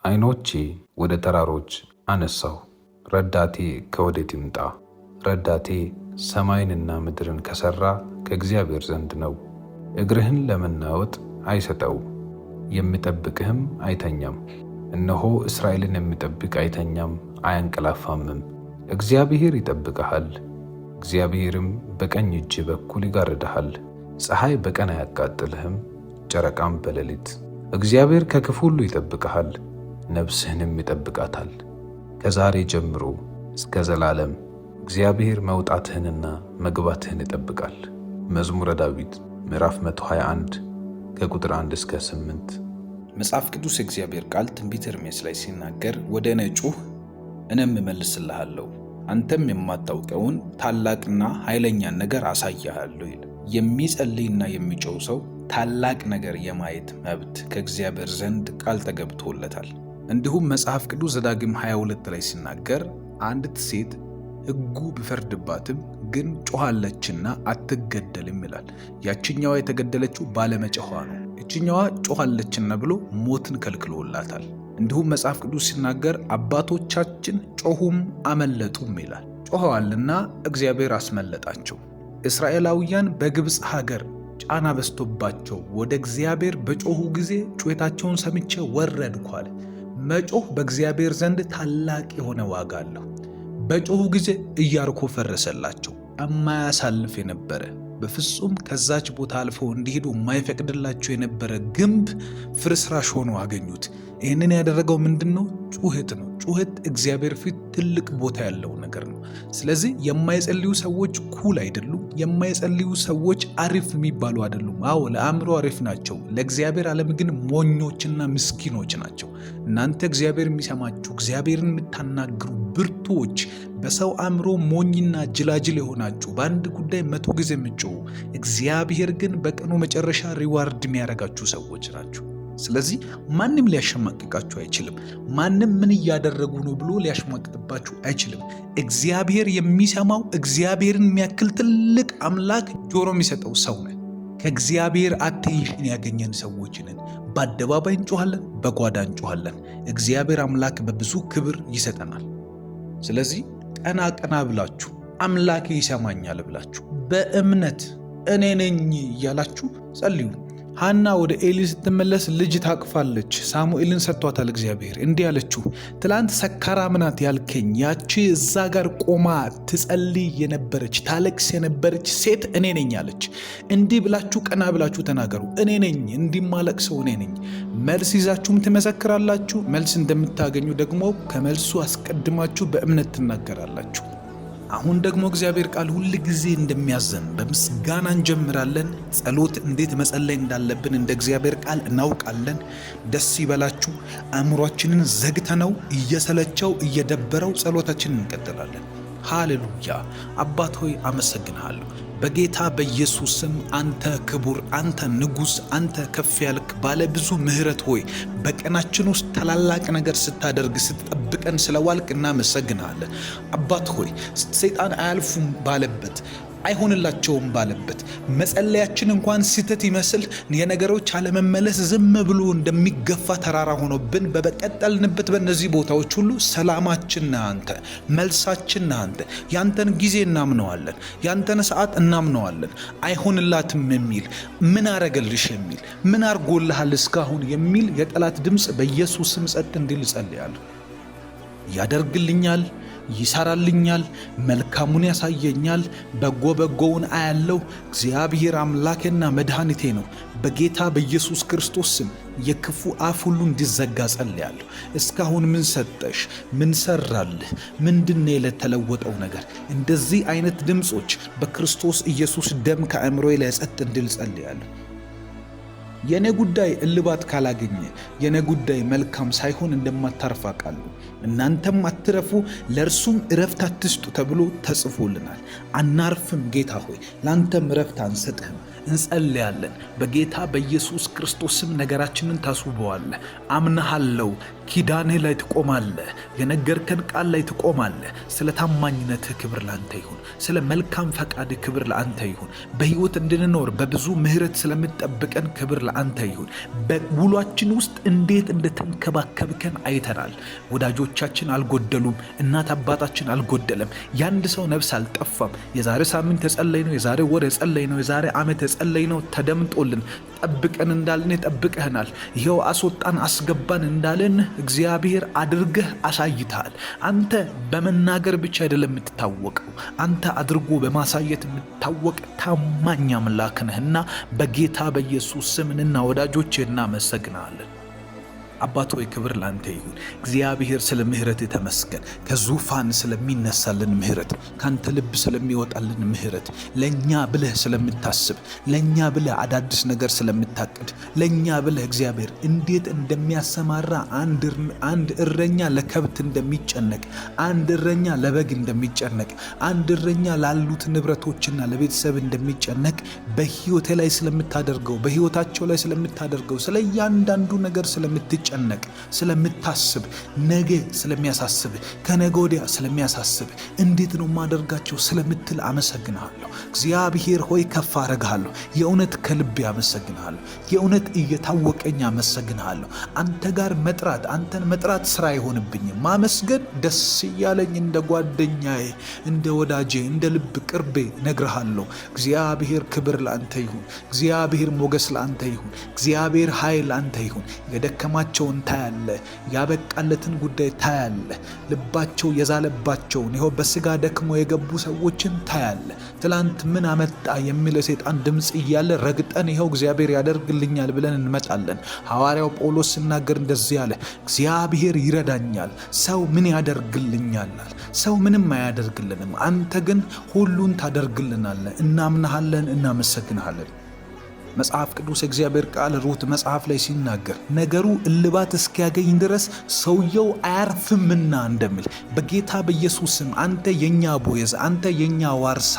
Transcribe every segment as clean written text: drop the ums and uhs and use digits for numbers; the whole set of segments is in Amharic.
ዓይኖቼ ወደ ተራሮች አነሳሁ፣ ረዳቴ ከወዴት ይምጣ? ረዳቴ ሰማይንና ምድርን ከሠራ ከእግዚአብሔር ዘንድ ነው። እግርህን ለመናወጥ አይሰጠውም፣ የሚጠብቅህም አይተኛም። እነሆ እስራኤልን የሚጠብቅ አይተኛም አያንቀላፋምም። እግዚአብሔር ይጠብቅሃል፣ እግዚአብሔርም በቀኝ እጅ በኩል ይጋርድሃል። ፀሐይ በቀን አያቃጥልህም፣ ጨረቃም በሌሊት። እግዚአብሔር ከክፉ ሁሉ ይጠብቅሃል፣ ነፍስህንም ይጠብቃታል። ከዛሬ ጀምሮ እስከ ዘላለም እግዚአብሔር መውጣትህንና መግባትህን ይጠብቃል። መዝሙረ ዳዊት ምዕራፍ 121 ከቁጥር 1 እስከ 8። መጽሐፍ ቅዱስ የእግዚአብሔር ቃል ትንቢተ ኤርምያስ ላይ ሲናገር ወደ እኔ ጩኽ እኔም እመልስልሃለሁ፣ አንተም የማታውቀውን ታላቅና ኃይለኛን ነገር አሳይሃለሁ ይላል። የሚጸልይና የሚጮህ ሰው ታላቅ ነገር የማየት መብት ከእግዚአብሔር ዘንድ ቃል ተገብቶለታል። እንዲሁም መጽሐፍ ቅዱስ ዘዳግም 22 ላይ ሲናገር አንዲት ሴት ሕጉ ቢፈርድባትም ግን ጮኻለችና አትገደልም ይላል። ያችኛዋ የተገደለችው ባለመጮኋ ነው። እችኛዋ ጮኻለችና ብሎ ሞትን ከልክሎላታል። እንዲሁም መጽሐፍ ቅዱስ ሲናገር አባቶቻችን ጮኹም አመለጡም ይላል። ጮኸዋልና እግዚአብሔር አስመለጣቸው። እስራኤላውያን በግብፅ ሀገር ጫና በዝቶባቸው ወደ እግዚአብሔር በጮኹ ጊዜ ጩኸታቸውን ሰምቼ ወረድኩ አለ። መጮህ በእግዚአብሔር ዘንድ ታላቅ የሆነ ዋጋ አለው። በጮኹ ጊዜ ኢያሪኮ ፈረሰላቸው። የማያሳልፍ የነበረ በፍጹም ከዛች ቦታ አልፈው እንዲሄዱ የማይፈቅድላቸው የነበረ ግንብ ፍርስራሽ ሆኖ አገኙት። ይህንን ያደረገው ምንድነው? ጩኸት ነው። ጩኸት እግዚአብሔር ፊት ትልቅ ቦታ ያለው ነገር ነው። ስለዚህ የማይጸልዩ ሰዎች ኩል አይደሉም። የማይጸልዩ ሰዎች አሪፍ የሚባሉ አይደሉም። አዎ ለአእምሮ አሪፍ ናቸው፣ ለእግዚአብሔር ዓለም ግን ሞኞችና ምስኪኖች ናቸው። እናንተ እግዚአብሔር የሚሰማችሁ እግዚአብሔርን የምታናግሩ ብርቱዎች፣ በሰው አእምሮ ሞኝና ጅላጅል የሆናችሁ በአንድ ጉዳይ 100 ጊዜ የምትጮሁ እግዚአብሔር ግን በቀኑ መጨረሻ ሪዋርድ የሚያደርጋችሁ ሰዎች ናቸው። ስለዚህ ማንም ሊያሸማቅቃችሁ አይችልም። ማንም ምን እያደረጉ ነው ብሎ ሊያሸማቅቅባችሁ አይችልም። እግዚአብሔር የሚሰማው እግዚአብሔርን የሚያክል ትልቅ አምላክ ጆሮ የሚሰጠው ሰው ነን። ከእግዚአብሔር አቴንሽን ያገኘን ሰዎች ነን። በአደባባይ እንጮኻለን፣ በጓዳ እንጮኻለን። እግዚአብሔር አምላክ በብዙ ክብር ይሰጠናል። ስለዚህ ቀና ቀና ብላችሁ አምላኬ ይሰማኛል ብላችሁ በእምነት እኔ ነኝ እያላችሁ ጸልዩ። ሐና ወደ ኤሊ ስትመለስ ልጅ ታቅፋለች። ሳሙኤልን ሰጥቷታል እግዚአብሔር። እንዲህ አለችው፣ ትላንት ሰካራም ናት ያልከኝ ያቺ እዛ ጋር ቆማ ትጸልይ የነበረች ታለቅስ የነበረች ሴት እኔ ነኝ አለች። እንዲህ ብላችሁ ቀና ብላችሁ ተናገሩ፣ እኔ ነኝ፣ እንዲማለቅሰው እኔ ነኝ። መልስ ይዛችሁም ትመሰክራላችሁ። መልስ እንደምታገኙ ደግሞ ከመልሱ አስቀድማችሁ በእምነት ትናገራላችሁ። አሁን ደግሞ እግዚአብሔር ቃል ሁል ጊዜ እንደሚያዘን በምስጋና እንጀምራለን። ጸሎት እንዴት መጸለይ እንዳለብን እንደ እግዚአብሔር ቃል እናውቃለን። ደስ ይበላችሁ። አእምሯችንን ዘግተነው እየሰለቸው እየደበረው ጸሎታችንን እንቀጥላለን። ሃሌሉያ። አባት ሆይ አመሰግንሃለሁ። በጌታ በኢየሱስ ስም አንተ ክቡር፣ አንተ ንጉሥ፣ አንተ ከፍ ያልክ ባለ ብዙ ምሕረት ሆይ በቀናችን ውስጥ ታላላቅ ነገር ስታደርግ ስትጠብቀን ስለዋልክ እናመሰግንሃለን። አባት ሆይ ሰይጣን አያልፉም ባለበት አይሆንላቸውም ባለበት መጸለያችን እንኳን ስህተት ይመስል የነገሮች አለመመለስ ዝም ብሎ እንደሚገፋ ተራራ ሆኖብን በቀጠልንበት በእነዚህ ቦታዎች ሁሉ ሰላማችን ነህ አንተ፣ መልሳችን ነህ አንተ። ያንተን ጊዜ እናምነዋለን፣ ያንተን ሰዓት እናምነዋለን። አይሆንላትም የሚል ምን አረገልሽ የሚል ምን አርጎልሃል እስካሁን የሚል የጠላት ድምፅ በኢየሱስ ስም ጸጥ እንዲል እጸልያለሁ። ያደርግልኛል፣ ይሰራልኛል፣ መልካሙን ያሳየኛል፣ በጎውን አያለው። እግዚአብሔር አምላኬና መድኃኒቴ ነው። በጌታ በኢየሱስ ክርስቶስ ስም የክፉ አፍ ሁሉ እንዲዘጋ ጸልያለሁ። እስካሁን ምን ሰጠሽ? ምን ሰራልህ? ምንድነው የተለወጠው ነገር? እንደዚህ አይነት ድምጾች በክርስቶስ ኢየሱስ ደም ከአእምሮዬ ላይ ጸጥ እንዲል ጸልያለሁ። የኔ ጉዳይ እልባት ካላገኘ የኔ ጉዳይ መልካም ሳይሆን እንደማታርፍ አውቃለሁ። እናንተም አትረፉ ለእርሱም እረፍት አትስጡ ተብሎ ተጽፎልናል። አናርፍም። ጌታ ሆይ ለአንተም እረፍት አንሰጥህም። እንጸልያለን። በጌታ በኢየሱስ ክርስቶስም ነገራችንን ታስውበዋለህ። አምናሃለሁ። ኪዳንህ ላይ ትቆማለህ። የነገርከን ቃል ላይ ትቆማለህ። ስለ ታማኝነትህ ክብር ለአንተ ይሁን። ስለ መልካም ፈቃድህ ክብር ለአንተ ይሁን። በሕይወት እንድንኖር በብዙ ምሕረት ስለምትጠብቀን ክብር ለአንተ ይሁን። በውሏችን ውስጥ እንዴት እንደተንከባከብከን አይተናል። ወዳጆቻችን አልጎደሉም። እናት አባታችን አልጎደለም። ያንድ ሰው ነፍስ አልጠፋም። የዛሬ ሳምንት የጸለይ ነው፣ የዛሬ ወር የጸለይ ነው፣ የዛሬ ዓመት የጸለይ ነው ተደምጦልን ጠብቀን እንዳልን ጠብቀህናል። ይኸው አስወጣን አስገባን እንዳለን እግዚአብሔር አድርገህ አሳይተሃል። አንተ በመናገር ብቻ አይደለም የምትታወቀው፣ አንተ አድርጎ በማሳየት የምትታወቅ ታማኝ አምላክ ነህና በጌታ በኢየሱስ ስምና ወዳጆች እናመሰግናለን። አባት ሆይ ክብር ላንተ ይሁን። እግዚአብሔር ስለ ምሕረት ተመስገን። ከዙፋን ስለሚነሳልን ምሕረት፣ ካንተ ልብ ስለሚወጣልን ምሕረት፣ ለኛ ብለህ ስለምታስብ፣ ለኛ ብለህ አዳዲስ ነገር ስለምታቅድ፣ ለኛ ብለህ እግዚአብሔር እንዴት እንደሚያሰማራ አንድ እረኛ ለከብት እንደሚጨነቅ፣ አንድ እረኛ ለበግ እንደሚጨነቅ፣ አንድ እረኛ ላሉት ንብረቶችና ለቤተሰብ እንደሚጨነቅ በሕይወቴ ላይ ስለምታደርገው፣ በሕይወታቸው ላይ ስለምታደርገው፣ ስለ እያንዳንዱ ነገር ስለምትጨነቅ፣ ስለምታስብ፣ ነገ ስለሚያሳስብ፣ ከነገ ወዲያ ስለሚያሳስብ፣ እንዴት ነው ማደርጋቸው ስለምትል አመሰግንሃለሁ። እግዚአብሔር ሆይ ከፍ አረግሃለሁ። የእውነት ከልቤ አመሰግንሃለሁ። የእውነት እየታወቀኝ አመሰግንሃለሁ። አንተ ጋር መጥራት፣ አንተን መጥራት ስራ አይሆንብኝም። ማመስገን ደስ እያለኝ እንደ ጓደኛዬ፣ እንደ ወዳጄ፣ እንደ ልብ ቅርቤ ነግርሃለሁ። እግዚአብሔር ክብር ለአንተ ይሁን። እግዚአብሔር ሞገስ ለአንተ ይሁን። እግዚአብሔር ኃይል ለአንተ ይሁን። የደከማቸውን ታያለ፣ ያበቃለትን ጉዳይ ታያለ፣ ልባቸው የዛለባቸውን ይኸው በስጋ ደክሞ የገቡ ሰዎችን ታያለ። ትላንት ምን አመጣ የሚል የሰይጣን ድምፅ እያለ ረግጠን ይኸው እግዚአብሔር ያደርግልኛል ብለን እንመጣለን። ሐዋርያው ጳውሎስ ሲናገር እንደዚህ አለ፣ እግዚአብሔር ይረዳኛል፣ ሰው ምን ያደርግልኛል? ሰው ምንም አያደርግልንም፣ አንተ ግን ሁሉን ታደርግልናለህ። እናምናሃለን፣ እናመሰግንሃለን። መጽሐፍ ቅዱስ እግዚአብሔር ቃል ሩት መጽሐፍ ላይ ሲናገር ነገሩ እልባት እስኪያገኝ ድረስ ሰውየው አያርፍምና እንደሚል በጌታ በኢየሱስም አንተ የኛ ቦዔዝ፣ አንተ የኛ ዋርሳ፣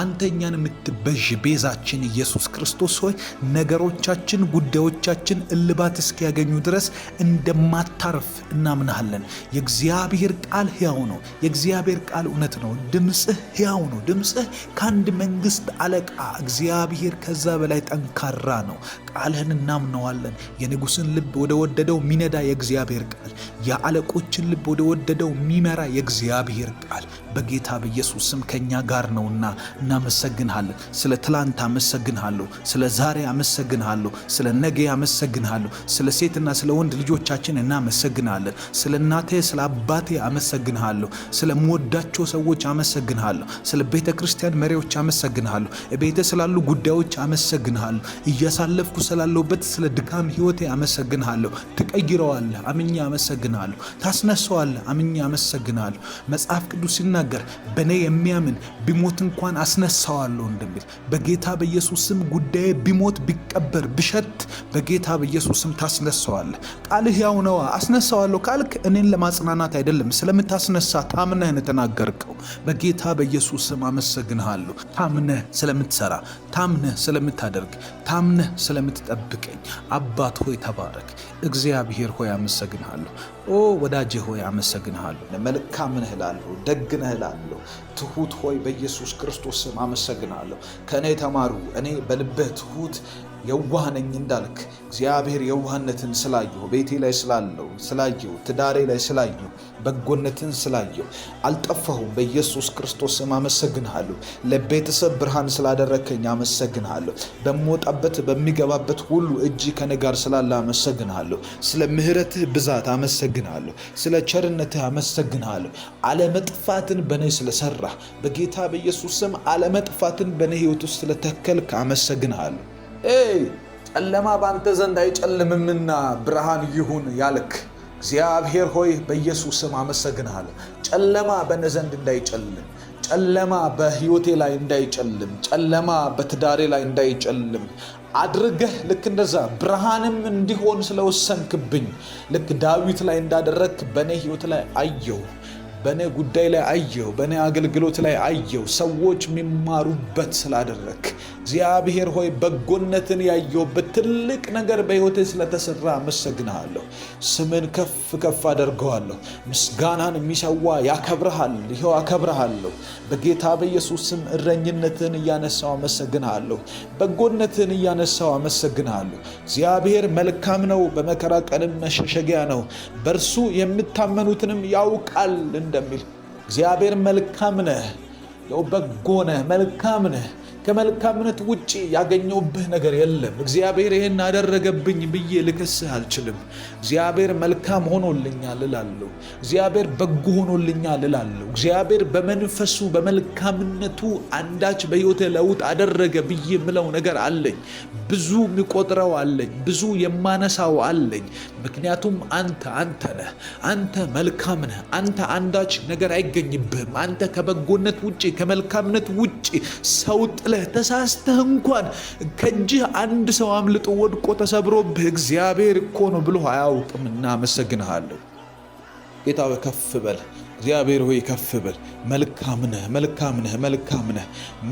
አንተ እኛን የምትበዥ ቤዛችን ኢየሱስ ክርስቶስ ሆይ ነገሮቻችን፣ ጉዳዮቻችን እልባት እስኪያገኙ ድረስ እንደማታርፍ እናምናሃለን። የእግዚአብሔር ቃል ሕያው ነው። የእግዚአብሔር ቃል እውነት ነው። ድምፅህ ሕያው ነው። ድምፅህ ከአንድ መንግሥት አለቃ እግዚአብሔር ከዛ በላይ ካራ ነው። ቃልህን እናምነዋለን። የንጉሥን ልብ ወደ ወደደው ሚነዳ የእግዚአብሔር ቃል፣ የአለቆችን ልብ ወደ ወደደው የሚመራ የእግዚአብሔር ቃል በጌታ በኢየሱስ ስም ከኛ ጋር ነውና እናመሰግንሃለን። ስለ ትላንት አመሰግንሃለሁ። ስለ ዛሬ አመሰግንሃለሁ። ስለ ነገ አመሰግንሃለሁ። ስለ ሴትና ስለ ወንድ ልጆቻችን እናመሰግንሃለን። ስለ እናቴ ስለ አባቴ አመሰግንሃለሁ። ስለ ምወዳቸው ሰዎች አመሰግንሃለሁ። ስለ ቤተ ክርስቲያን መሪዎች አመሰግንሃለሁ። ቤተ ስላሉ ጉዳዮች አመሰግንሃለሁ። እያሳለፍኩ ስላለሁበት ስለ ድካም ሕይወቴ አመሰግንሃለሁ። ትቀይረዋለህ፣ አምኜ አመሰግንሃለሁ። ታስነሳዋለህ፣ አምኜ አመሰግንሃለሁ። መጽሐፍ ቅዱስ ሲናገር በእኔ የሚያምን ቢሞት እንኳን አስነሳዋለሁ እንደሚል በጌታ በኢየሱስ ስም ጉዳዬ ቢሞት ቢቀበር ብሸት በጌታ በኢየሱስ ስም ታስነሳዋለህ። ቃልህ ሕያው ነው። አስነሳዋለሁ ካልክ እኔን ለማጽናናት አይደለም፣ ስለምታስነሳ ታምነህ የተናገርከው በጌታ በኢየሱስ ስም አመሰግንሃለሁ። ታምነህ ስለምትሰራ፣ ታምነህ ስለምታደርግ፣ ታምነህ ስለምትጠብቀኝ አባት ሆይ ተባረክ። እግዚአብሔር ሆይ አመሰግንሃለሁ። ወዳጄ ሆይ አመሰግንሃለሁ። መልካም ነህ እላለሁ፣ ደግ ነህ እላለሁ። ትሁት ሆይ በኢየሱስ ክርስቶስ ስም አመሰግንሃለሁ። ከእኔ ተማሩ፣ እኔ በልብህ ትሁት የዋህ ነኝ እንዳልክ እግዚአብሔር የዋህነትን ስላየሁ፣ ቤቴ ላይ ስላየሁ፣ ትዳሬ ላይ ስላየሁ፣ በጎነትን ስላየሁ አልጠፋሁም። በኢየሱስ ክርስቶስ ስም አመሰግንሃለሁ። ለቤተሰብ ብርሃን ስላደረከኝ አመሰግንሃለሁ። በምወጣበት በሚገባበት ሁሉ እጅ ከኔ ጋር ስላለ አመሰግንሃለሁ። ስለ ምሕረትህ ብዛት አመሰግንሃለሁ። ስለ ቸርነትህ አመሰግንሃለሁ። አለመጥፋትን በእኔ ስለሰራ በጌታ በኢየሱስ ስም አለመጥፋትን በእኔ ሕይወት ውስጥ ስለተከልክ አመሰግንሃለሁ። ጨለማ በአንተ ዘንድ አይጨልምምና ብርሃን ይሁን ያልክ እግዚአብሔር ሆይ በኢየሱስ ስም አመሰግንሃለሁ። ጨለማ በእኔ ዘንድ እንዳይጨልም፣ ጨለማ በሕይወቴ ላይ እንዳይጨልም፣ ጨለማ በትዳሬ ላይ እንዳይጨልም አድርገህ ልክ እንደዛ ብርሃንም እንዲሆን ስለወሰንክብኝ ልክ ዳዊት ላይ እንዳደረግክ በእኔ ሕይወት ላይ አየሁ። በእኔ ጉዳይ ላይ አየው፣ በእኔ አገልግሎት ላይ አየው። ሰዎች የሚማሩበት ስላደረክ እግዚአብሔር ሆይ በጎነትን ያየውበት ትልቅ ነገር በሕይወቴ ስለተሰራ አመሰግንሃለሁ። ስምን ከፍ አደርገዋለሁ። ምስጋናን የሚሰዋ ያከብርሃል። ይኸው አከብርሃለሁ። በጌታ በኢየሱስ ስም እረኝነትን እያነሳው አመሰግንሃለሁ። በጎነትን እያነሳው አመሰግንሃለሁ። እግዚአብሔር መልካም ነው፣ በመከራ ቀንም መሸሸጊያ ነው፣ በእርሱ የምታመኑትንም ያውቃል እንደሚል እግዚአብሔር መልካም ነህ፣ ያው በጎ ነህ፣ መልካም ነህ። ከመልካምነት ውጪ ያገኘውብህ ነገር የለም። እግዚአብሔር ይሄን አደረገብኝ ብዬ ልከስህ አልችልም። እግዚአብሔር መልካም ሆኖልኛል እላለሁ። እግዚአብሔር በጎ ሆኖልኛል እላለሁ። እግዚአብሔር በመንፈሱ በመልካምነቱ አንዳች በሕይወቴ ለውጥ አደረገ ብዬ የምለው ነገር አለኝ። ብዙ የሚቆጥረው አለኝ፣ ብዙ የማነሳው አለኝ። ምክንያቱም አንተ ነህ፣ አንተ መልካም ነህ። አንተ አንዳች ነገር አይገኝብህም። አንተ ከበጎነት ውጪ ከመልካምነት ውጪ ሰው ተሳስተህ እንኳን ከእጅህ አንድ ሰው አምልጦ ወድቆ ተሰብሮብህ እግዚአብሔር እኮ ነው ብሎ አያውቅም። እናመሰግንሃለሁ። ጌታ ከፍ በል። እግዚአብሔር ሆይ ከፍ በል። መልካም ነህ፣ መልካም ነህ፣ መልካም ነህ፣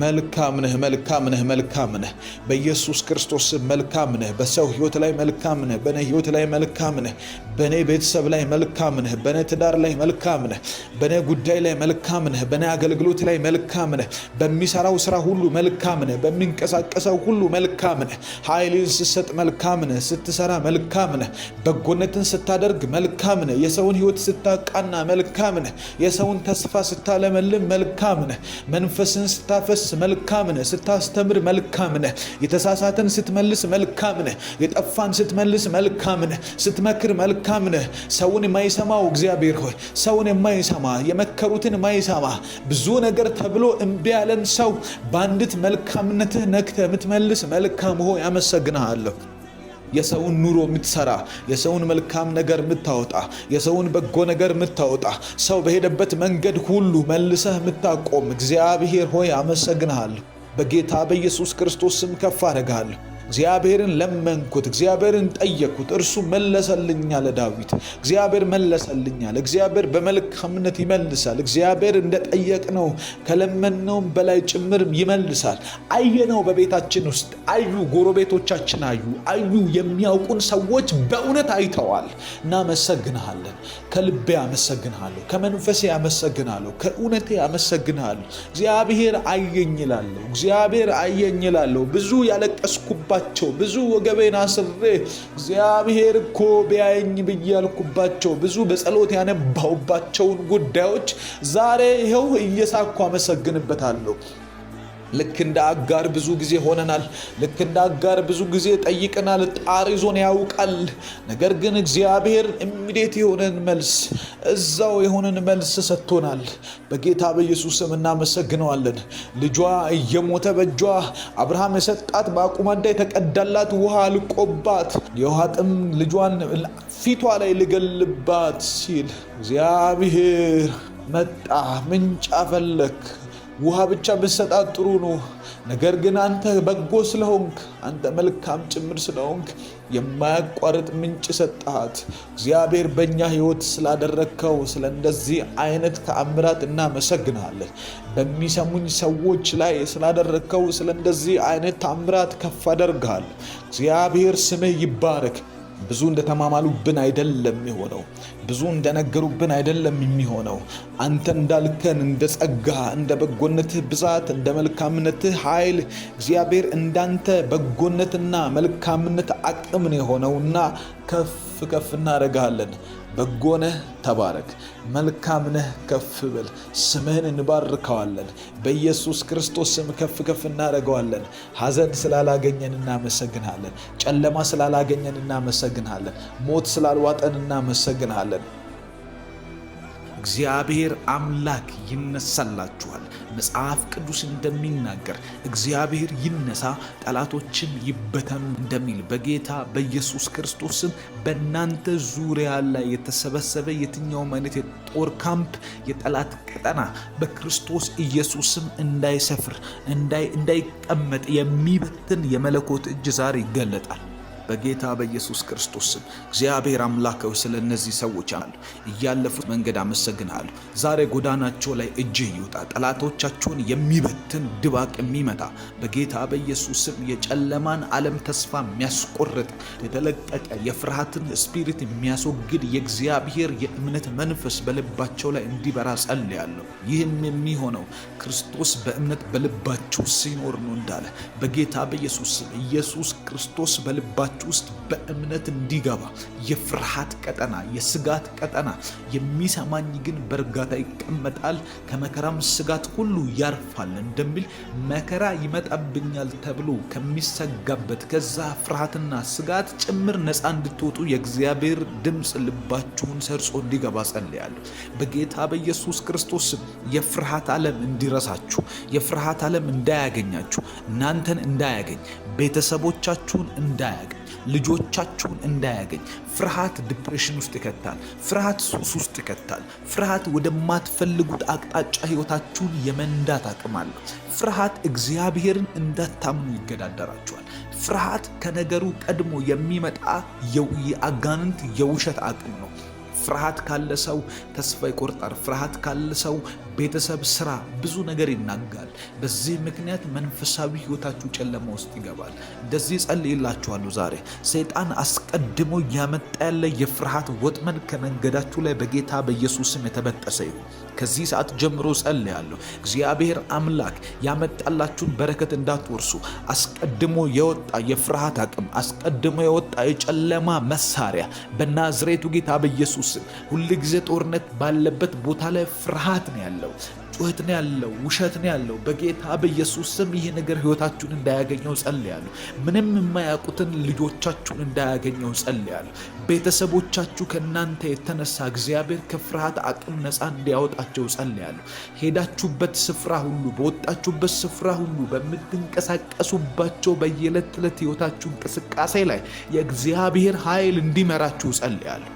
መልካም ነህ፣ መልካም ነህ፣ መልካም ነህ። በኢየሱስ ክርስቶስ መልካም ነህ። በሰው ሕይወት ላይ መልካም ነህ። በእኔ ሕይወት ላይ መልካም ነህ። በእኔ ቤተሰብ ላይ መልካም ነህ። በእኔ ትዳር ላይ መልካም ነህ። በእኔ ጉዳይ ላይ መልካም ነህ። በእኔ አገልግሎት ላይ መልካም ነህ። በሚሰራው ስራ ሁሉ መልካም ነህ። በሚንቀሳቀሰው ሁሉ መልካም ነህ። ኃይልን ስትሰጥ መልካም ነህ። ስትሰራ መልካም ነህ። በጎነትን ስታደርግ መልካም ነህ። የሰውን ሕይወት ስታቃና መልካም ነህ። የሰውን ተስፋ ስታለመልም መልካም ነህ። መንፈስን ስታፈስ መልካም ነህ። ስታስተምር መልካም ነህ። የተሳሳተን ስትመልስ መልካም ነህ። የጠፋን ስትመልስ መልካም ነህ። ስትመክር መልካም ነህ። ሰውን የማይሰማው እግዚአብሔር ሆይ ሰውን የማይሰማ የመከሩትን የማይሰማ ብዙ ነገር ተብሎ እምቢ ያለን ሰው በአንዲት መልካምነትህ ነክተህ የምትመልስ መልካም ሆይ አመሰግንሃለሁ። የሰውን ኑሮ የምትሰራ፣ የሰውን መልካም ነገር የምታወጣ፣ የሰውን በጎ ነገር የምታወጣ፣ ሰው በሄደበት መንገድ ሁሉ መልሰህ የምታቆም እግዚአብሔር ሆይ አመሰግንሃለሁ። በጌታ በኢየሱስ ክርስቶስ ስም ከፍ አደርግሃለሁ። እግዚአብሔርን ለመንኩት፣ እግዚአብሔርን ጠየቅኩት፣ እርሱ መለሰልኛል። ዳዊት እግዚአብሔር መለሰልኛል። እግዚአብሔር በመልካምነት ይመልሳል። እግዚአብሔር እንደጠየቅነው ከለመነውም በላይ ጭምር ይመልሳል። አየነው፣ በቤታችን ውስጥ አዩ፣ ጎረቤቶቻችን አዩ፣ የሚያውቁን ሰዎች በእውነት አይተዋል። እናመሰግንሃለን። ከልቤ አመሰግንሃለሁ፣ ከመንፈሴ አመሰግንሃለሁ፣ ከእውነቴ አመሰግንሃለሁ። እግዚአብሔር አየኝ እላለሁ። እግዚአብሔር አየኝ እላለሁ። ብዙ ያለቀስኩባ ብዙ ወገቤን አስሬ እግዚአብሔር እኮ ቢያየኝ ብያልኩባቸው ብዙ በጸሎት ያነባሁባቸውን ጉዳዮች ዛሬ ይኸው እየሳኩ አመሰግንበታለሁ። ልክ እንደ አጋር ብዙ ጊዜ ሆነናል። ልክ እንደ አጋር ብዙ ጊዜ ጠይቀናል። ጣር ይዞን ያውቃል። ነገር ግን እግዚአብሔር ኢሚዲየት የሆነን መልስ እዛው የሆነን መልስ ሰጥቶናል። በጌታ በኢየሱስ ስም እናመሰግነዋለን። ልጇ እየሞተ በእጇ አብርሃም የሰጣት በአቁማዳ የተቀዳላት ውሃ አልቆባት የውሃ ጥም ልጇን ፊቷ ላይ ልገልባት ሲል እግዚአብሔር መጣ። ምንጭ አፈለክ። ውሃ ብቻ ብሰጣት ጥሩ ነው። ነገር ግን አንተ በጎ ስለሆንክ፣ አንተ መልካም ጭምር ስለሆንክ የማያቋርጥ ምንጭ ሰጣት። እግዚአብሔር በእኛ ሕይወት ስላደረግከው ስለ እንደዚህ አይነት ተአምራት እናመሰግናለን። በሚሰሙኝ ሰዎች ላይ ስላደረግከው ስለ እንደዚህ አይነት ተአምራት ከፍ አደርግሃለሁ። እግዚአብሔር ስምህ ይባረክ። ብዙ እንደተማማሉብን አይደለም የሚሆነው። ብዙ እንደነገሩብን አይደለም የሚሆነው። አንተ እንዳልከን እንደ ጸጋ፣ እንደ በጎነትህ ብዛት፣ እንደ መልካምነትህ ኃይል እግዚአብሔር እንዳንተ በጎነትና መልካምነት አቅም ነው የሆነውና ከፍ እናደርግሃለን። በጎነህ ተባረክ፣ መልካምነህ ከፍ በል። ስምህን እንባርከዋለን። በኢየሱስ ክርስቶስ ስም ከፍ እናደርገዋለን። ሐዘን ስላላገኘን እናመሰግንሃለን። ጨለማ ስላላገኘን እናመሰግንሃለን። ሞት ስላልዋጠን እናመሰግንሃለን። እግዚአብሔር አምላክ ይነሳላችኋል። መጽሐፍ ቅዱስ እንደሚናገር እግዚአብሔር ይነሳ ጠላቶችም ይበተኑ እንደሚል በጌታ በኢየሱስ ክርስቶስ ስም በእናንተ ዙሪያ ላይ የተሰበሰበ የትኛውም አይነት የጦር ካምፕ፣ የጠላት ቀጠና በክርስቶስ ኢየሱስ ስም እንዳይሰፍር እንዳይቀመጥ የሚበትን የመለኮት እጅ ዛሬ ይገለጣል። በጌታ በኢየሱስ ክርስቶስ ስም እግዚአብሔር አምላክ ሆይ ስለ እነዚህ ሰዎች እያለፉት መንገድ አመሰግናለሁ። ዛሬ ጎዳናቸው ላይ እጅህ ይውጣ። ጠላቶቻቸውን የሚበትን ድባቅ የሚመታ በጌታ በኢየሱስ ስም የጨለማን ዓለም ተስፋ የሚያስቆርጥ የተለቀቀ የፍርሃትን ስፒሪት የሚያስወግድ የእግዚአብሔር የእምነት መንፈስ በልባቸው ላይ እንዲበራ ጸልያለሁ። ይህም የሚሆነው ክርስቶስ በእምነት በልባችሁ ሲኖር ነው እንዳለ በጌታ በኢየሱስ ስም ኢየሱስ ክርስቶስ በልባችሁ ውስጥ በእምነት እንዲገባ የፍርሃት ቀጠና፣ የስጋት ቀጠና የሚሰማኝ ግን በእርጋታ ይቀመጣል ከመከራም ስጋት ሁሉ ያርፋል እንደሚል መከራ ይመጣብኛል ተብሎ ከሚሰጋበት ከዛ ፍርሃትና ስጋት ጭምር ነፃ እንድትወጡ የእግዚአብሔር ድምፅ ልባችሁን ሰርጾ እንዲገባ ጸልያለሁ። በጌታ በኢየሱስ ክርስቶስ የፍርሃት ዓለም እንዲረሳችሁ፣ የፍርሃት ዓለም እንዳያገኛችሁ፣ እናንተን እንዳያገኝ፣ ቤተሰቦቻችሁን እንዳያገኝ፣ ልጆቻችሁን እንዳያገኝ። ፍርሃት ዲፕሬሽን ውስጥ ይከታል። ፍርሃት ሱስ ውስጥ ይከታል። ፍርሃት ወደማትፈልጉት አቅጣጫ ህይወታችሁን የመንዳት አቅም አለው። ፍርሃት እግዚአብሔርን እንዳታምኑ ይገዳደራችኋል። ፍርሃት ከነገሩ ቀድሞ የሚመጣ የአጋንንት የውሸት አቅም ነው። ፍርሃት ካለ ሰው ተስፋ ይቆርጣል። ፍርሃት ካለ ሰው ቤተሰብ፣ ስራ፣ ብዙ ነገር ይናጋል። በዚህ ምክንያት መንፈሳዊ ህይወታችሁ ጨለማ ውስጥ ይገባል። እንደዚህ ጸልይላችኋለሁ ዛሬ ሰይጣን አስቀድሞ ያመጣ ያለ የፍርሃት ወጥመድ ከመንገዳችሁ ላይ በጌታ በኢየሱስ ስም የተበጠሰ ይሁን። ከዚህ ሰዓት ጀምሮ ጸልያለሁ። እግዚአብሔር አምላክ ያመጣላችሁን በረከት እንዳትወርሱ አስቀድሞ የወጣ የፍርሃት አቅም፣ አስቀድሞ የወጣ የጨለማ መሳሪያ በናዝሬቱ ጌታ በኢየሱስ ሁሉ ጊዜ ጦርነት ባለበት ቦታ ላይ ፍርሃት ነው ያለው፣ ጩኸት ነው ያለው፣ ውሸት ነው ያለው። በጌታ በኢየሱስ ስም ይህ ነገር ህይወታችሁን እንዳያገኘው ጸልያለሁ። ምንም የማያውቁትን ልጆቻችሁን እንዳያገኘው ጸልያለሁ። ቤተሰቦቻችሁ ከእናንተ የተነሳ እግዚአብሔር ከፍርሃት አቅም ነፃ እንዲያወጣቸው ጸልያለሁ። ሄዳችሁበት ስፍራ ሁሉ፣ በወጣችሁበት ስፍራ ሁሉ፣ በምትንቀሳቀሱባቸው በየዕለት ተዕለት ህይወታችሁ እንቅስቃሴ ላይ የእግዚአብሔር ኃይል እንዲመራችሁ ጸልያለሁ።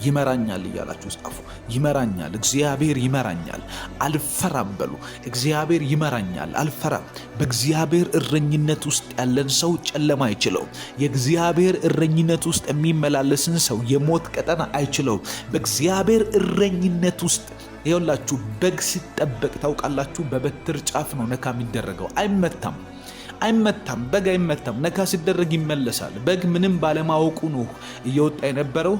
ይመራኛል እያላችሁ ጻፉ። ይመራኛል፣ እግዚአብሔር ይመራኛል፣ አልፈራም በሉ። እግዚአብሔር ይመራኛል፣ አልፈራም። በእግዚአብሔር እረኝነት ውስጥ ያለን ሰው ጨለማ አይችለውም። የእግዚአብሔር እረኝነት ውስጥ የሚመላለስን ሰው የሞት ቀጠና አይችለውም። በእግዚአብሔር እረኝነት ውስጥ ይኸውላችሁ በግ ሲጠበቅ ታውቃላችሁ፣ በበትር ጫፍ ነው ነካ የሚደረገው። አይመታም። በግ አይመታም። ነካ ሲደረግ ይመለሳል። በግ ምንም ባለማወቁ ነው እየወጣ የነበረው።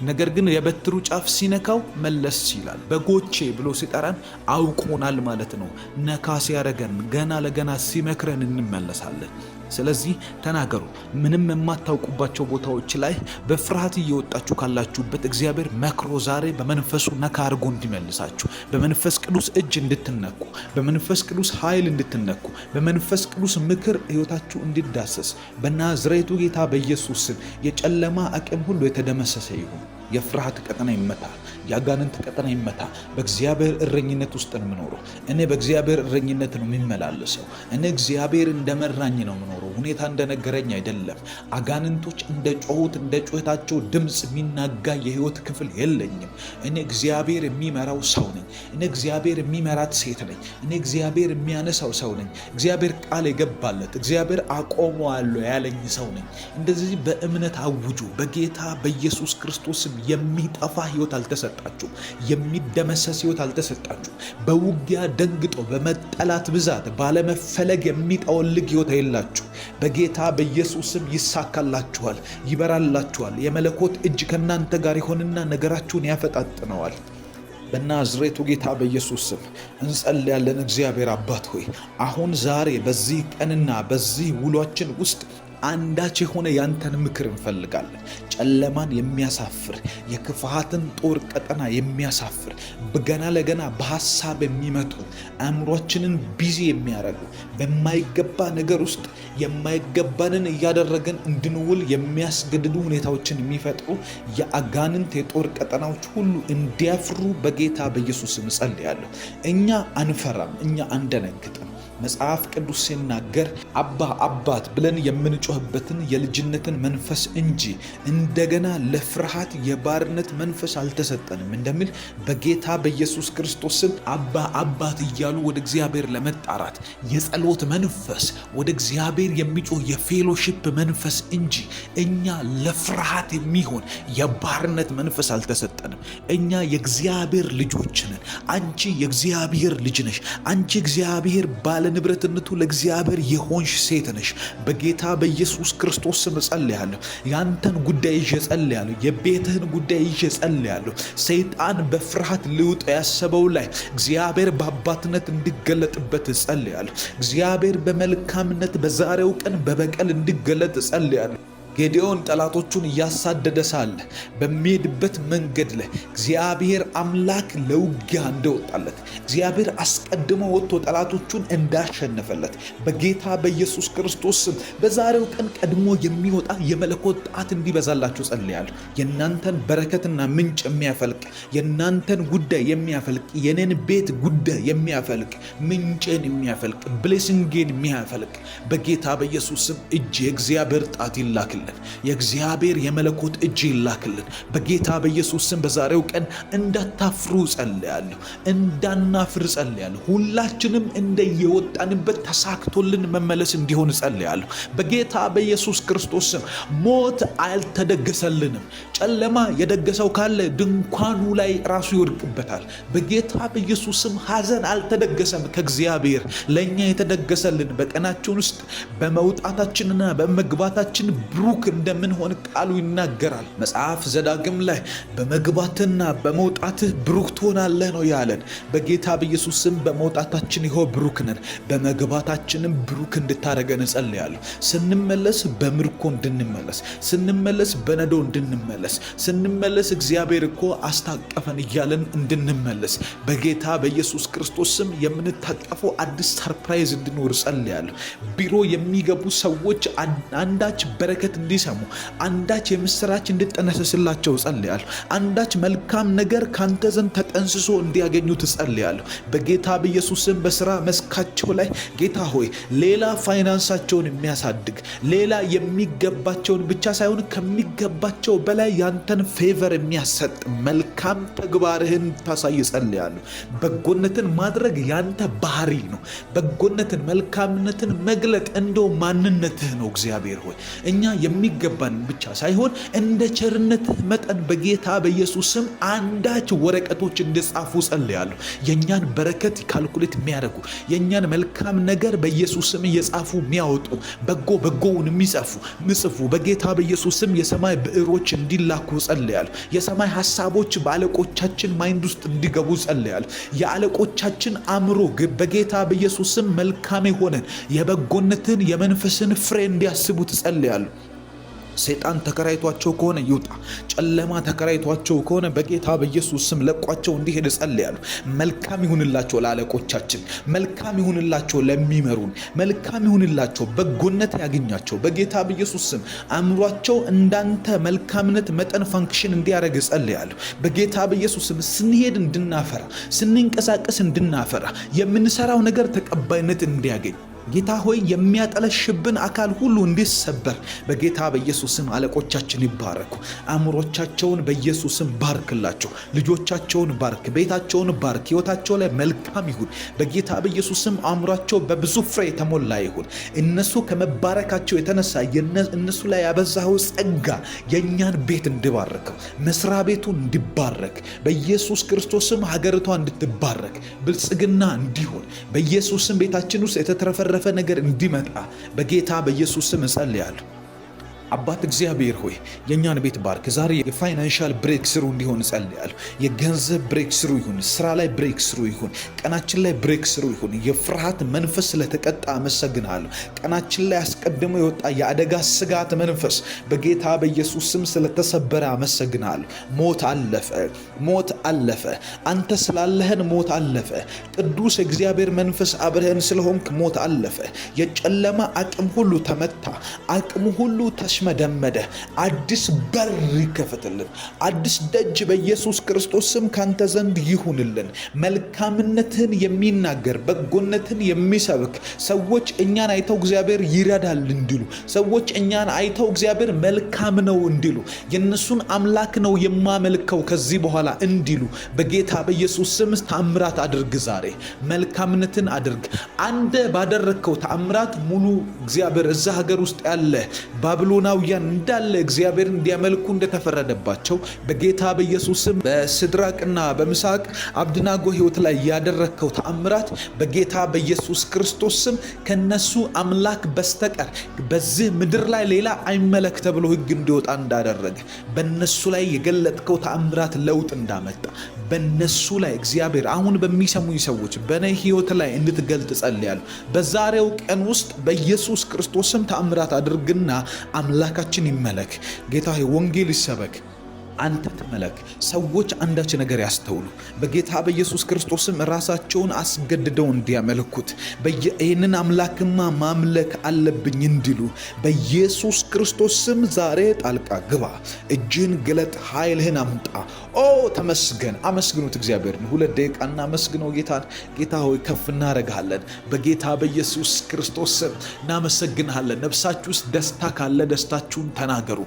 ነገር ግን የበትሩ ጫፍ ሲነካው መለስ ይላል። በጎቼ ብሎ ሲጠራን አውቆናል ማለት ነው። ነካ ሲያረገን ገና ለገና ሲመክረን እንመለሳለን። ስለዚህ ተናገሩ። ምንም የማታውቁባቸው ቦታዎች ላይ በፍርሃት እየወጣችሁ ካላችሁበት እግዚአብሔር መክሮ ዛሬ በመንፈሱ ነካ አድርጎ እንዲመልሳችሁ፣ በመንፈስ ቅዱስ እጅ እንድትነኩ፣ በመንፈስ ቅዱስ ኃይል እንድትነኩ፣ በመንፈስ ቅዱስ ምክር ህይወታችሁ እንዲዳሰስ በናዝሬቱ ጌታ በኢየሱስ ስም የጨለማ አቅም ሁሉ የተደመሰሰ ይሁን። የፍርሃት ቀጠና ይመታ፣ የአጋንንት ቀጠና ይመታ። በእግዚአብሔር እረኝነት ውስጥ ነው የምኖረው። እኔ በእግዚአብሔር እረኝነት ነው የሚመላለሰው። እኔ እግዚአብሔር እንደመራኝ ነው የምኖረው። ሁኔታ እንደነገረኝ አይደለም። አጋንንቶች እንደ ጮሁት እንደ ጩኸታቸው ድምፅ የሚናጋ የህይወት ክፍል የለኝም። እኔ እግዚአብሔር የሚመራው ሰው ነኝ። እኔ እግዚአብሔር የሚመራት ሴት ነኝ። እኔ እግዚአብሔር የሚያነሳው ሰው ነኝ። እግዚአብሔር ቃል የገባለት እግዚአብሔር አቆመዋለሁ ያለኝ ሰው ነኝ። እንደዚህ በእምነት አውጁ። በጌታ በኢየሱስ ክርስቶስም የሚጠፋ ህይወት አልተሰጣችሁ። የሚደመሰስ ህይወት አልተሰጣችሁ። በውጊያ ደንግጦ በመጠላት ብዛት ባለመፈለግ የሚጠወልግ ህይወት የላችሁ። በጌታ በኢየሱስም ይሳካላችኋል፣ ይበራላችኋል። የመለኮት እጅ ከእናንተ ጋር ይሆንና ነገራችሁን ያፈጣጥነዋል። በናዝሬቱ ጌታ በኢየሱስ ስም እንጸልያለን። እግዚአብሔር አባት ሆይ አሁን ዛሬ በዚህ ቀንና በዚህ ውሏችን ውስጥ አንዳች የሆነ ያንተን ምክር እንፈልጋለን። ጨለማን የሚያሳፍር የክፋትን ጦር ቀጠና የሚያሳፍር በገና ለገና በሐሳብ የሚመጡ አእምሯችንን ቢዚ የሚያደርጉ በማይገባ ነገር ውስጥ የማይገባንን እያደረገን እንድንውል የሚያስገድዱ ሁኔታዎችን የሚፈጥሩ የአጋንንት የጦር ቀጠናዎች ሁሉ እንዲያፍሩ በጌታ በኢየሱስ ስም ጸልያለሁ። እኛ አንፈራም፣ እኛ አንደነግጥም። መጽሐፍ ቅዱስ ሲናገር አባ አባት ብለን የምንጮህበትን የልጅነትን መንፈስ እንጂ እንደገና ለፍርሃት የባርነት መንፈስ አልተሰጠንም እንደሚል በጌታ በኢየሱስ ክርስቶስ ስም አባ አባት እያሉ ወደ እግዚአብሔር ለመጣራት የጸሎት መንፈስ፣ ወደ እግዚአብሔር የሚጮህ የፌሎሺፕ መንፈስ እንጂ እኛ ለፍርሃት የሚሆን የባርነት መንፈስ አልተሰጠንም። እኛ የእግዚአብሔር ልጆች ነን። አንቺ የእግዚአብሔር ልጅ ነሽ። አንቺ እግዚአብሔር ባለ ንብረትነቱ ለእግዚአብሔር የሆንሽ ሴት ነሽ። በጌታ በኢየሱስ ክርስቶስ ስም ጸልያለሁ። ያንተን ጉዳይ ይዤ ጸልያለሁ። የቤትህን ጉዳይ ይዤ ጸልያለሁ። ሰይጣን በፍርሃት ሊውጥ ያሰበው ላይ እግዚአብሔር በአባትነት እንዲገለጥበት ጸልያለሁ። እግዚአብሔር በመልካምነት በዛሬው ቀን በበቀል እንዲገለጥ ጸልያለሁ። ጌዲዮን ጠላቶቹን እያሳደደ ሳለ በሚሄድበት መንገድ ላይ እግዚአብሔር አምላክ ለውጊያ እንደወጣለት፣ እግዚአብሔር አስቀድሞ ወጥቶ ጠላቶቹን እንዳሸነፈለት በጌታ በኢየሱስ ክርስቶስ ስም በዛሬው ቀን ቀድሞ የሚወጣ የመለኮት ጣት እንዲበዛላችሁ ጸልያለሁ። የእናንተን በረከትና ምንጭ የሚያፈልቅ፣ የእናንተን ጉዳይ የሚያፈልቅ፣ የኔን ቤት ጉዳይ የሚያፈልቅ፣ ምንጭን የሚያፈልቅ፣ ብሌሲንጌን የሚያፈልቅ በጌታ በኢየሱስ ስም እጅ የእግዚአብሔር ጣት ይላክል። የእግዚአብሔር የመለኮት እጅ ይላክልን በጌታ በኢየሱስ ስም። በዛሬው ቀን እንዳታፍሩ ጸልያለሁ፣ እንዳናፍር ጸልያለሁ። ሁላችንም እንደየወጣንበት ተሳክቶልን መመለስ እንዲሆን ጸልያለሁ በጌታ በኢየሱስ ክርስቶስ ስም። ሞት አልተደገሰልንም። ጨለማ የደገሰው ካለ ድንኳኑ ላይ ራሱ ይወድቅበታል በጌታ በኢየሱስ ስም። ሐዘን አልተደገሰም ከእግዚአብሔር። ለእኛ የተደገሰልን በቀናችን ውስጥ በመውጣታችንና በመግባታችን ብሩክ እንደምንሆን ቃሉ ይናገራል። መጽሐፍ ዘዳግም ላይ በመግባትና በመውጣትህ ብሩክ ትሆናለህ ነው ያለን። በጌታ በኢየሱስ ስም በመውጣታችን ይኸው ብሩክ ነን፣ በመግባታችንም ብሩክ እንድታደርገን እጸልያለሁ። ስንመለስ በምርኮ እንድንመለስ፣ ስንመለስ በነዶ እንድንመለስ፣ ስንመለስ እግዚአብሔር እኮ አስታቀፈን እያለን እንድንመለስ በጌታ በኢየሱስ ክርስቶስ ስም የምንታቀፈው አዲስ ሰርፕራይዝ እንድኖር እጸልያለሁ። ቢሮ የሚገቡ ሰዎች አንዳች በረከት እንዲሰሙ፣ አንዳች የምስራች እንድጠነሰስላቸው ጸልያለሁ። አንዳች መልካም ነገር ካንተ ዘንድ ተጠንስሶ እንዲያገኙ ትጸልያለሁ በጌታ በኢየሱስ ስም። በስራ መስካቸው ላይ ጌታ ሆይ ሌላ ፋይናንሳቸውን የሚያሳድግ፣ ሌላ የሚገባቸውን ብቻ ሳይሆን ከሚገባቸው በላይ ያንተን ፌቨር የሚያሰጥ መልካም ተግባርህን ታሳይ ጸልያለሁ። በጎነትን ማድረግ ያንተ ባህሪ ነው። በጎነትን፣ መልካምነትን መግለጥ እንደው ማንነትህ ነው እግዚአብሔር ሆይ። እኛ የሚገባን ብቻ ሳይሆን እንደ ቸርነትህ መጠን በጌታ በኢየሱስ ስም አንዳች ወረቀቶች እንዲጻፉ ጸልያለሁ። የኛን በረከት ካልኩሌት የሚያደርጉ፣ የኛን መልካም ነገር በኢየሱስ ስም እየጻፉ የሚያወጡ፣ በጎውን የሚጽፉ በጌታ በኢየሱስ ስም የሰማይ ብዕሮች እንዲላኩ ጸልያለሁ። የሰማይ ሐሳቦች በአለቆቻችን ማይንድ ውስጥ እንዲገቡ ጸልያለሁ። የአለቆቻችን አእምሮ በጌታ በኢየሱስ ስም መልካም የሆነን የበጎነትን የመንፈስን ፍሬ እንዲያስቡ ጸልያለሁ። ሰይጣን ተከራይቷቸው ከሆነ ይውጣ። ጨለማ ተከራይቷቸው ከሆነ በጌታ በኢየሱስ ስም ለቋቸው እንዲሄድ ጸልያለሁ። መልካም ይሁንላቸው ለአለቆቻችን፣ መልካም ይሁንላቸው ለሚመሩን፣ መልካም ይሁንላቸው፣ በጎነት ያገኛቸው በጌታ በኢየሱስ ስም። አእምሯቸው እንዳንተ መልካምነት መጠን ፋንክሽን እንዲያደርግ ጸልያለሁ በጌታ በኢየሱስ ስም። ስንሄድ እንድናፈራ፣ ስንንቀሳቀስ እንድናፈራ፣ የምንሰራው ነገር ተቀባይነት እንዲያገኝ ጌታ ሆይ የሚያጠለሽብን አካል ሁሉ እንዲሰበር በጌታ በኢየሱስ ስም አለቆቻችን ይባረኩ። አእምሮቻቸውን በኢየሱስ ስም ባርክላቸው። ልጆቻቸውን ባርክ፣ ቤታቸውን ባርክ። ሕይወታቸው ላይ መልካም ይሁን በጌታ በኢየሱስ ስም። አእምሯቸው በብዙ ፍሬ የተሞላ ይሁን። እነሱ ከመባረካቸው የተነሳ እነሱ ላይ ያበዛኸው ጸጋ የእኛን ቤት እንዲባረከው፣ መስሪያ ቤቱ እንዲባረክ በኢየሱስ ክርስቶስ ስም። ሀገሪቷ እንድትባረክ፣ ብልጽግና እንዲሆን በኢየሱስ ስም። ቤታችን ውስጥ የተትረፈረፈ ነገር እንዲመጣ በጌታ በኢየሱስ ስም እጸልያለሁ። አባት እግዚአብሔር ሆይ የኛን ቤት ባርክ። ዛሬ የፋይናንሻል ብሬክ ስሩ እንዲሆን ጸልያለሁ። የገንዘብ ብሬክ ስሩ ይሁን፣ ስራ ላይ ብሬክ ስሩ ይሁን፣ ቀናችን ላይ ብሬክ ስሩ ይሁን። የፍርሃት መንፈስ ስለተቀጣ አመሰግናለሁ። ቀናችን ላይ አስቀድሞ የወጣ የአደጋ ስጋት መንፈስ በጌታ በኢየሱስ ስም ስለተሰበረ አመሰግናለሁ። ሞት አለፈ፣ ሞት አለፈ። አንተ ስላለህን ሞት አለፈ። ቅዱስ እግዚአብሔር መንፈስ አብረህን ስለሆንክ ሞት አለፈ። የጨለማ አቅም ሁሉ ተመታ፣ አቅሙ ሁሉ ተሽመ ተሽመደመደ። አዲስ በር ይከፈትልን። አዲስ ደጅ በኢየሱስ ክርስቶስ ስም ካንተ ዘንድ ይሁንልን። መልካምነትን የሚናገር በጎነትን የሚሰብክ ሰዎች እኛን አይተው እግዚአብሔር ይረዳል እንዲሉ፣ ሰዎች እኛን አይተው እግዚአብሔር መልካም ነው እንዲሉ፣ የነሱን አምላክ ነው የማመልከው ከዚህ በኋላ እንዲሉ በጌታ በኢየሱስ ስም ተአምራት አድርግ። ዛሬ መልካምነትን አድርግ። አንተ ባደረግከው ተአምራት ሙሉ እግዚአብሔር እዛ ሀገር ውስጥ ያለ ባቢሎናውያን እንዳለ እግዚአብሔር እንዲያመልኩ እንደተፈረደባቸው በጌታ በኢየሱስ ስም በሲድራቅና በሚሳቅ አብደናጎ ሕይወት ላይ ያደረግከው ተአምራት በጌታ በኢየሱስ ክርስቶስ ስም ከነሱ አምላክ በስተቀር በዚህ ምድር ላይ ሌላ አይመለክ ተብሎ ሕግ እንዲወጣ እንዳደረገ በነሱ ላይ የገለጥከው ተአምራት ለውጥ እንዳመጣ በነሱ ላይ እግዚአብሔር አሁን በሚሰሙኝ ሰዎች በኔ ሕይወት ላይ እንድትገልጥ ጸልያለሁ። በዛሬው ቀን ውስጥ በኢየሱስ ክርስቶስም ተአምራት አድርግና አምላካችን ይመለክ። ጌታ ሆይ ወንጌል ይሰበክ፣ አንተ ተመለክ። ሰዎች አንዳች ነገር ያስተውሉ። በጌታ በኢየሱስ ክርስቶስም ራሳቸውን አስገድደው እንዲያመልኩት ይህንን አምላክማ ማምለክ አለብኝ እንዲሉ በኢየሱስ ክርስቶስም ዛሬ ጣልቃ ግባ። እጅን ግለጥ፣ ኃይልህን አምጣ። ኦ ተመስገን። አመስግኑት እግዚአብሔርን። 2 ደቂቃ እናመስግነው ጌታን። ጌታ ሆይ ከፍ እናደርግሃለን። በጌታ በኢየሱስ ክርስቶስ ስም እናመሰግንሃለን። ነፍሳችሁ ውስጥ ደስታ ካለ ደስታችሁን ተናገሩ።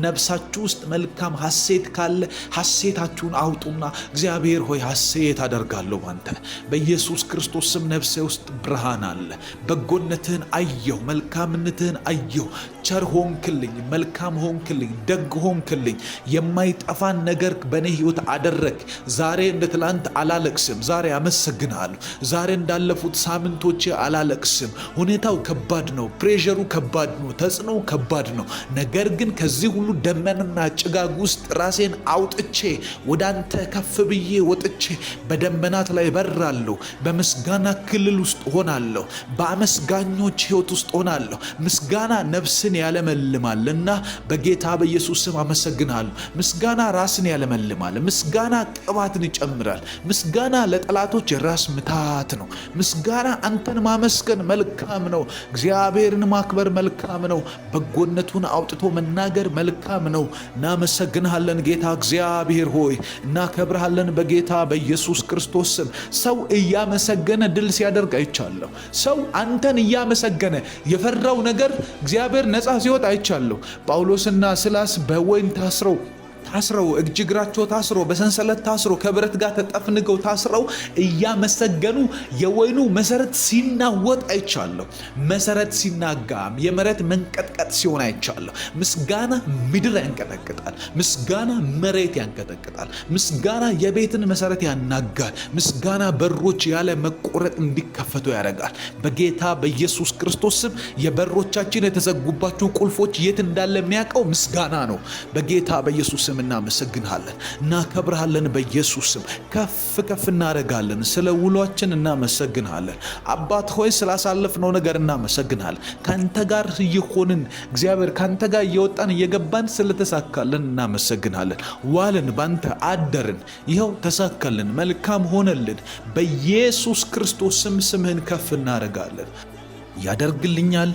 ነፍሳችሁ ውስጥ መልካም ሐሴት ካለ ሐሴታችሁን አውጡና እግዚአብሔር ሆይ ሐሴት አደርጋለሁ ባንተ በኢየሱስ ክርስቶስ ስም። ነፍሴ ውስጥ ብርሃን አለ። በጎነትህን አየሁ፣ መልካምነትህን አየሁ። ቸር ሆንክልኝ፣ መልካም ሆንክልኝ፣ ደግ ሆንክልኝ። የማይጠፋን ነገር በእኔ ሕይወት አደረግ። ዛሬ እንደ ትላንት አላለቅስም። ዛሬ አመሰግንሃለሁ። ዛሬ እንዳለፉት ሳምንቶቼ አላለቅስም። ሁኔታው ከባድ ነው፣ ፕሬሸሩ ከባድ ነው፣ ተጽዕኖው ከባድ ነው። ነገር ግን ከዚህ ሁሉ ደመናና ጭጋግ ውስጥ ራሴን አውጥቼ ወደ አንተ ከፍ ብዬ ወጥቼ በደመናት ላይ በራለሁ። በምስጋና ክልል ውስጥ ሆናለሁ። በአመስጋኞች ሕይወት ውስጥ ሆናለሁ። ምስጋና ነፍስን ያለመልማልና በጌታ በኢየሱስ ስም አመሰግናለሁ። ምስጋና ራስን ያለመልማል። ምስጋና ቅባትን ይጨምራል። ምስጋና ለጠላቶች ራስ ምታት ነው። ምስጋና አንተን ማመስገን መልካም ነው። እግዚአብሔርን ማክበር መልካም ነው። በጎነቱን አውጥቶ መናገር መልካም ነው። እናመሰግንሃለን ጌታ እግዚአብሔር ሆይ፣ እናከብርሃለን በጌታ በኢየሱስ ክርስቶስ ስም። ሰው እያመሰገነ ድል ሲያደርግ አይቻለሁ። ሰው አንተን እያመሰገነ የፈራው ነገር እግዚአብሔር ነፃ ሲወጣ አይቻለሁ። ጳውሎስና ሲላስ በወይን ታስረው እጅ እግራቸው ታስሮ በሰንሰለት ታስሮ ከብረት ጋር ተጠፍንገው ታስረው እያመሰገኑ የወይኑ መሰረት ሲናወጥ አይቻለሁ። መሰረት ሲናጋ የመሬት መንቀጥቀጥ ሲሆን አይቻለሁ። ምስጋና ምድር ያንቀጠቅጣል። ምስጋና መሬት ያንቀጠቅጣል። ምስጋና የቤትን መሰረት ያናጋል። ምስጋና በሮች ያለ መቆረጥ እንዲከፈቱ ያደርጋል። በጌታ በኢየሱስ ክርስቶስ ስም የበሮቻችን የተዘጉባቸው ቁልፎች የት እንዳለ የሚያውቀው ምስጋና ነው። በጌታ በኢየሱስ ስም እናመሰግንሃለን፣ እናከብርሃለን። በኢየሱስ ስም ከፍ እናደርጋለን። ስለ ውሏችን እናመሰግንሃለን። አባት ሆይ ስላሳለፍነው ነገር እናመሰግንሃለን። ካንተ ጋር እየሆንን እግዚአብሔር ካንተ ጋር እየወጣን እየገባን ስለተሳካልን እናመሰግንሃለን። ዋልን፣ ባንተ አደርን፣ ይኸው ተሳካልን፣ መልካም ሆነልን። በኢየሱስ ክርስቶስ ስም ስምህን ከፍ እናደርጋለን። ያደርግልኛል፣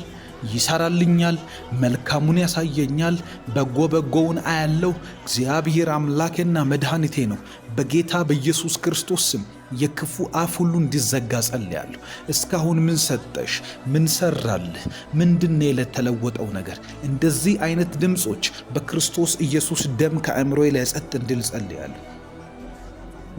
ይሰራልኛል፣ መልካሙን ያሳየኛል፣ በጎውን አያለው። እግዚአብሔር አምላኬና መድኃኒቴ ነው። በጌታ በኢየሱስ ክርስቶስ ስም የክፉ አፍ ሁሉ እንዲዘጋ ጸልያለሁ። እስካሁን ምን ሰጠሽ? ምን ሰራልህ? ምንድነው የተለወጠው ነገር? እንደዚህ አይነት ድምጾች በክርስቶስ ኢየሱስ ደም ከአእምሮዬ ላይ ጸጥ እንዲል ጸልያለሁ።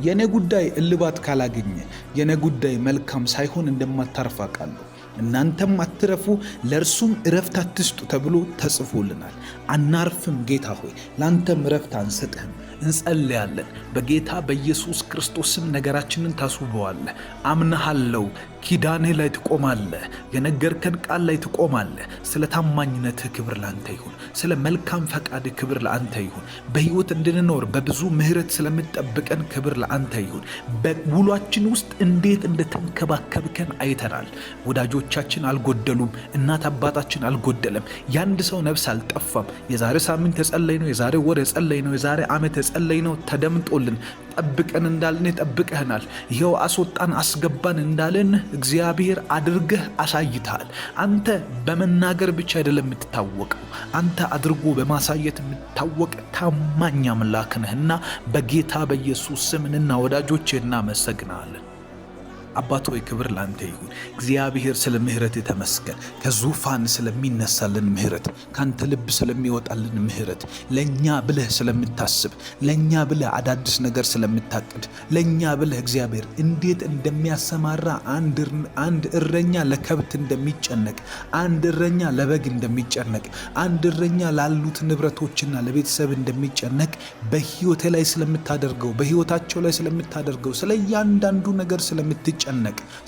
የኔ ጉዳይ እልባት ካላገኘ፣ የኔ ጉዳይ መልካም ሳይሆን እንደማታርፍ አውቃለሁ። እናንተም አትረፉ፣ ለእርሱም እረፍት አትስጡ ተብሎ ተጽፎልናል። አናርፍም። ጌታ ሆይ ለአንተም እረፍት አንሰጥህም። እንጸልያለን። በጌታ በኢየሱስ ክርስቶስም ነገራችንን ታስውበዋለህ። አምናሃለሁ። ኪዳንህ ላይ ትቆማለህ። የነገርከን ቃል ላይ ትቆማለህ። ስለ ታማኝነትህ ክብር ለአንተ ይሁን። ስለ መልካም ፈቃድ ክብር ለአንተ ይሁን። በሕይወት እንድንኖር በብዙ ምሕረት ስለምጠብቀን ክብር ለአንተ ይሁን። በውሏችን ውስጥ እንዴት እንደተንከባከብከን አይተናል። ወዳጆቻችን አልጎደሉም። እናት አባታችን አልጎደለም። የአንድ ሰው ነፍስ አልጠፋም። የዛሬ ሳምንት የጸለይ ነው፣ የዛሬ ወር የጸለይ ነው፣ የዛሬ ዓመት የጸለይ ነው ተደምጦልን ጠብቀን እንዳልን ጠብቀህናል። ይኸው አስወጣን አስገባን እንዳልን እግዚአብሔር አድርገህ አሳይተሃል። አንተ በመናገር ብቻ አይደለም የምትታወቀው፣ አንተ አድርጎ በማሳየት የምትታወቅ ታማኝ አምላክ ነህና በጌታ በኢየሱስ ስም እና ወዳጆች እናመሰግናለን። አባት ሆይ ክብር ላንተ ይሁን። እግዚአብሔር ስለ ምህረት ተመስገን። ከዙፋን ስለሚነሳልን ምህረት፣ ካንተ ልብ ስለሚወጣልን ምህረት፣ ለኛ ብለህ ስለምታስብ፣ ለኛ ብለህ አዳዲስ ነገር ስለምታቅድ፣ ለኛ ብለህ እግዚአብሔር እንዴት እንደሚያሰማራ አንድ እረኛ ለከብት እንደሚጨነቅ፣ አንድ እረኛ ለበግ እንደሚጨነቅ፣ አንድ እረኛ ላሉት ንብረቶችና ለቤተሰብ እንደሚጨነቅ በህይወቴ ላይ ስለምታደርገው፣ በህይወታቸው ላይ ስለምታደርገው፣ ስለ እያንዳንዱ ነገር ስለምትጨነቅ፣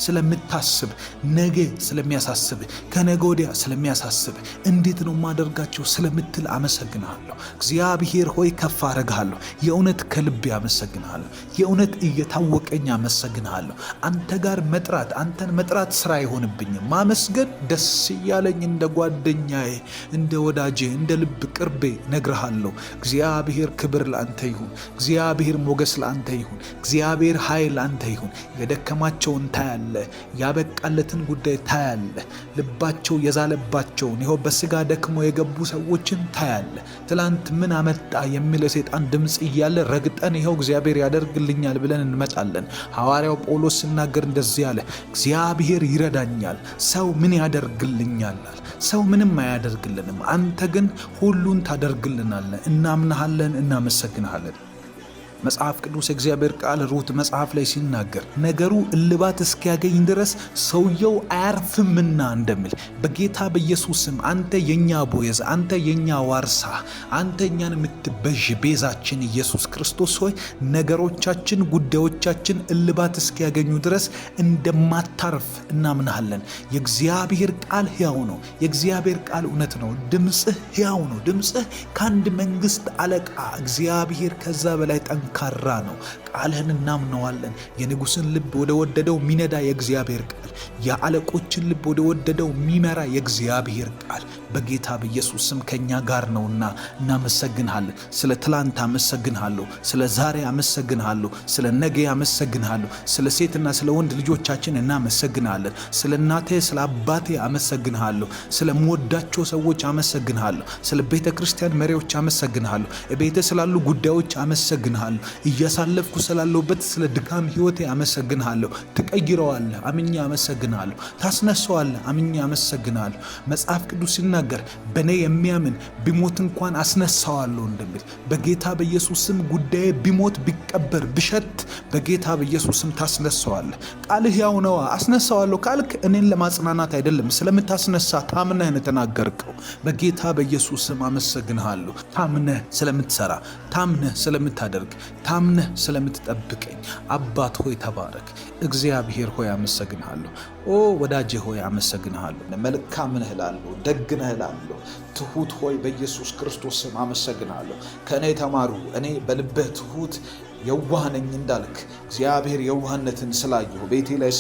ስለምታስብ፣ ነገ ስለሚያሳስብ፣ ከነገ ወዲያ ስለሚያሳስብ፣ እንዴት ነው ማደርጋቸው ስለምትል አመሰግናለሁ። እግዚአብሔር ሆይ ከፍ አረጋለሁ። የእውነት ከልቤ አመሰግናለሁ። የእውነት እየታወቀኝ አመሰግናለሁ። አንተ ጋር መጥራት፣ አንተን መጥራት ስራ አይሆንብኝም። ማመስገን ደስ እያለኝ እንደ ጓደኛዬ፣ እንደ ወዳጄ፣ እንደ ልብ ቅርቤ ነግርሃለሁ። እግዚአብሔር ክብር ለአንተ ይሁን። እግዚአብሔር ሞገስ ለአንተ ይሁን። እግዚአብሔር ኃይል ለአንተ ይሁን። የደከማቸውን ታያለ፣ ያበቃለትን ጉዳይ ታያለ፣ ልባቸው የዛለባቸውን ይኸው በስጋ ደክሞ የገቡ ሰዎችን ታያለ። ትላንት ምን አመጣ የሚል የሰይጣን ድምፅ እያለ ረግጠን ይኸው እግዚአብሔር ያደርግልኛል ብለን እንመጣለን። ሐዋርያው ጳውሎስ ሲናገር እንደዚህ አለ፣ እግዚአብሔር ይረዳኛል፣ ሰው ምን ያደርግልኛል? ሰው ምንም አያደርግልንም፣ አንተ ግን ሁሉን ታደርግልናለህ። እናምናሃለን፣ እናመሰግንሃለን። መጽሐፍ ቅዱስ እግዚአብሔር ቃል ሩት መጽሐፍ ላይ ሲናገር ነገሩ እልባት እስኪያገኝ ድረስ ሰውየው አያርፍምና እንደሚል በጌታ በኢየሱስም አንተ የኛ ቦዔዝ፣ አንተ የኛ ዋርሳ፣ አንተ እኛን የምትበዥ ቤዛችን ኢየሱስ ክርስቶስ ሆይ ነገሮቻችን፣ ጉዳዮቻችን እልባት እስኪያገኙ ድረስ እንደማታርፍ እናምናለን። የእግዚአብሔር ቃል ሕያው ነው። የእግዚአብሔር ቃል እውነት ነው። ድምፅህ ሕያው ነው። ድምፅህ ከአንድ መንግስት አለቃ እግዚአብሔር ከዛ በላይ ካራ ነው። ቃልህን እናምነዋለን። የንጉሥን ልብ ወደ ወደደው ሚነዳ የእግዚአብሔር ቃል፣ የአለቆችን ልብ ወደ ወደደው የሚመራ የእግዚአብሔር ቃል በጌታ በኢየሱስ ስም ከኛ ጋር ነውና እናመሰግንሃለን። ስለ ትላንት አመሰግንሃለሁ። ስለ ዛሬ አመሰግንሃለሁ። ስለ ነገ አመሰግንሃለሁ። ስለ ሴትና ስለ ወንድ ልጆቻችን እናመሰግንሃለን። ስለ እናቴ ስለ አባቴ አመሰግንሃለሁ። ስለ ምወዳቸው ሰዎች አመሰግንሃለሁ። ስለ ቤተ ክርስቲያን መሪዎች አመሰግንሃለሁ። ቤተ ስላሉ ጉዳዮች አመሰግንሃለሁ። እያሳለፍኩ ስላለሁበት ስለ ድካም ህይወቴ አመሰግንሃለሁ። ትቀይረዋለህ፣ አምኜ አመሰግንሃለሁ። ታስነሳዋለህ፣ አምኜ አመሰግንሃለሁ። መጽሐፍ ቅዱስ ሲናገር በእኔ የሚያምን ቢሞት እንኳን አስነሳዋለሁ እንደሚል በጌታ በኢየሱስም ጉዳዬ ቢሞት ቢቀበር ብሸት በጌታ በኢየሱስም ታስነሳዋለህ። ቃልህ ያው ነዋ። አስነሳዋለሁ ካልክ እኔን ለማጽናናት አይደለም፣ ስለምታስነሳ ታምነህ የተናገርከው። በጌታ በኢየሱስም አመሰግንሃለሁ። ታምነህ ስለምትሰራ፣ ታምነህ ስለምታደርግ፣ ታምነህ ስለምትጠብቀኝ አባት ሆይ ተባረክ። እግዚአብሔር ሆይ አመሰግንሃለሁ። ኦ ወዳጄ ሆይ አመሰግንሃለሁ። መልካም ነህ እላለሁ፣ ደግ ነህ እላለሁ። ትሁት ሆይ በኢየሱስ ክርስቶስ ስም አመሰግንሃለሁ። ከእኔ ተማሩ፣ እኔ በልብህ ትሁት የዋህ ነኝ እንዳልክ እግዚአብሔር የዋህነትን ስላየሁ፣ ቤቴ ላይ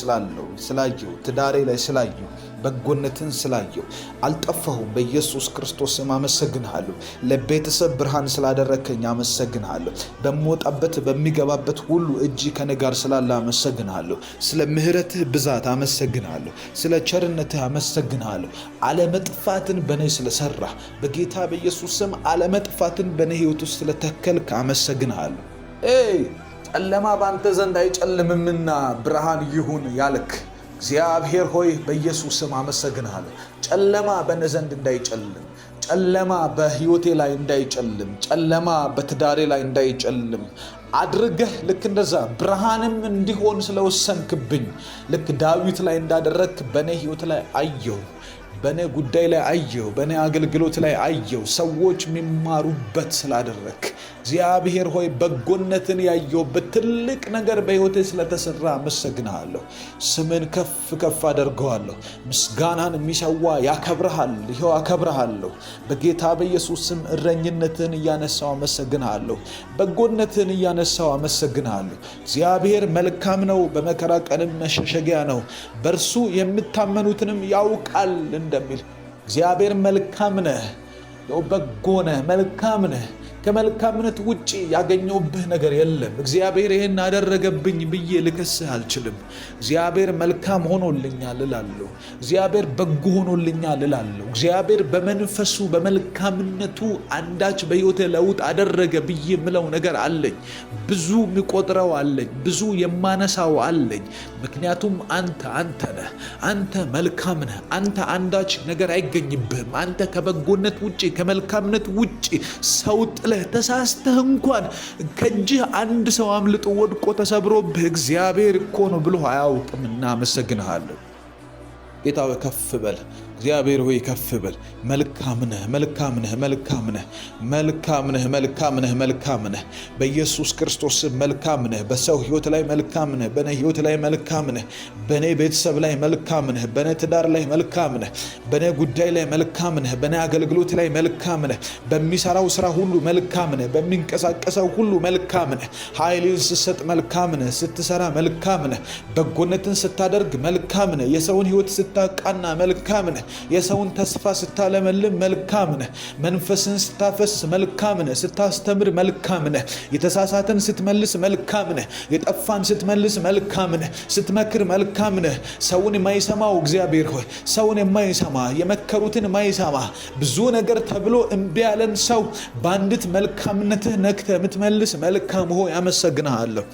ስላየሁ፣ ትዳሬ ላይ ስላየሁ፣ በጎነትን ስላየሁ አልጠፋሁም። በኢየሱስ ክርስቶስ ስም አመሰግንሃለሁ። ለቤተሰብ ብርሃን ስላደረከኝ አመሰግንሃለሁ። በምወጣበት በሚገባበት ሁሉ እጅ ከኔ ጋር ስላለ አመሰግንሃለሁ። ስለ ምሕረትህ ብዛት አመሰግንሃለሁ። ስለ ቸርነትህ አመሰግንሃለሁ። አለመጥፋትን በእኔ ስለሰራ በጌታ በኢየሱስ ስም አለመጥፋትን በእኔ ሕይወት ውስጥ ስለተከልክ አመሰግንሃለሁ። ጨለማ በአንተ ዘንድ አይጨልምምና ብርሃን ይሁን ያልክ እግዚአብሔር ሆይ በኢየሱስ ስም አመሰግንሃለሁ። ጨለማ በእኔ ዘንድ እንዳይጨልም፣ ጨለማ በሕይወቴ ላይ እንዳይጨልም፣ ጨለማ በትዳሬ ላይ እንዳይጨልም አድርገህ ልክ እንደዛ ብርሃንም እንዲሆን ስለወሰንክብኝ ልክ ዳዊት ላይ እንዳደረግክ በእኔ ሕይወት ላይ አየሁ፣ በእኔ ጉዳይ ላይ አየሁ፣ በእኔ አገልግሎት ላይ አየሁ። ሰዎች የሚማሩበት ስላደረግ እግዚአብሔር ሆይ በጎነትን ያየሁበት ትልቅ ነገር በሕይወቴ ስለተሰራ አመሰግንሃለሁ። ስምን ከፍ ከፍ አደርገዋለሁ። ምስጋናን የሚሰዋ ያከብረሃል። ይኸው አከብረሃለሁ። በጌታ በኢየሱስ ስም እረኝነትን እያነሳው አመሰግንሃለሁ። በጎነትን እያነሳው አመሰግንሃለሁ። እግዚአብሔር መልካም ነው፣ በመከራ ቀንም መሸሸጊያ ነው፣ በእርሱ የምታመኑትንም ያውቃል እንደሚል እግዚአብሔር መልካም ነህ፣ በጎ ነህ፣ መልካም ነህ። ከመልካምነት ውጪ ያገኘውብህ ነገር የለም። እግዚአብሔር ይሄን አደረገብኝ ብዬ ልከስህ አልችልም። እግዚአብሔር መልካም ሆኖልኛል እላለሁ። እግዚአብሔር በጎ ሆኖልኛል እላለሁ። እግዚአብሔር በመንፈሱ በመልካምነቱ አንዳች በሕይወቴ ለውጥ አደረገ ብዬ ምለው ነገር አለኝ። ብዙ የሚቆጥረው አለኝ። ብዙ የማነሳው አለኝ። ምክንያቱም አንተ ነህ። አንተ መልካም ነህ። አንተ አንዳች ነገር አይገኝብህም። አንተ ከበጎነት ውጪ ከመልካምነት ውጪ ሰው ጥለህ ተሳስተህ እንኳን ከእጅህ አንድ ሰው አምልጦ ወድቆ ተሰብሮብህ እግዚአብሔር እኮ ነው ብሎ አያውቅም። እናመሰግንሃለሁ። ጌታ ሆይ ከፍ በል። እግዚአብሔር ሆይ ከፍ በል። መልካም ነህ፣ መልካም ነህ፣ መልካም ነህ፣ መልካም ነህ፣ መልካም ነህ፣ መልካም ነህ። በኢየሱስ ክርስቶስ መልካም ነህ። በሰው ሕይወት ላይ መልካም ነህ። በኔ ሕይወት ላይ መልካም ነህ። በኔ ቤተሰብ ላይ መልካም ነህ። በኔ ትዳር ላይ መልካም ነህ። በኔ ጉዳይ ላይ መልካም ነህ። በኔ አገልግሎት ላይ መልካም ነህ። በሚሰራው ስራ ሁሉ መልካም ነህ። በሚንቀሳቀሰው ሁሉ መልካም ነህ። ኃይልን ስትሰጥ መልካም ነህ። ስትሰራ መልካም ነህ። በጎነትን ስታደርግ መልካም ነህ። የሰውን ሕይወት ስታቃና መልካም ነህ። የሰውን ተስፋ ስታለመልም መልካም ነህ። መንፈስን ስታፈስ መልካም ነህ። ስታስተምር መልካም ነህ። የተሳሳተን ስትመልስ መልካም ነህ። የጠፋን ስትመልስ መልካም ነህ። ስትመክር መልካም ነህ። ሰውን የማይሰማው እግዚአብሔር ሆይ ሰውን የማይሰማ የመከሩትን የማይሰማ ብዙ ነገር ተብሎ እምቢ ያለን ሰው በአንዲት መልካምነትህ ነክተህ የምትመልስ መልካም ሆይ አመሰግንሃለሁ።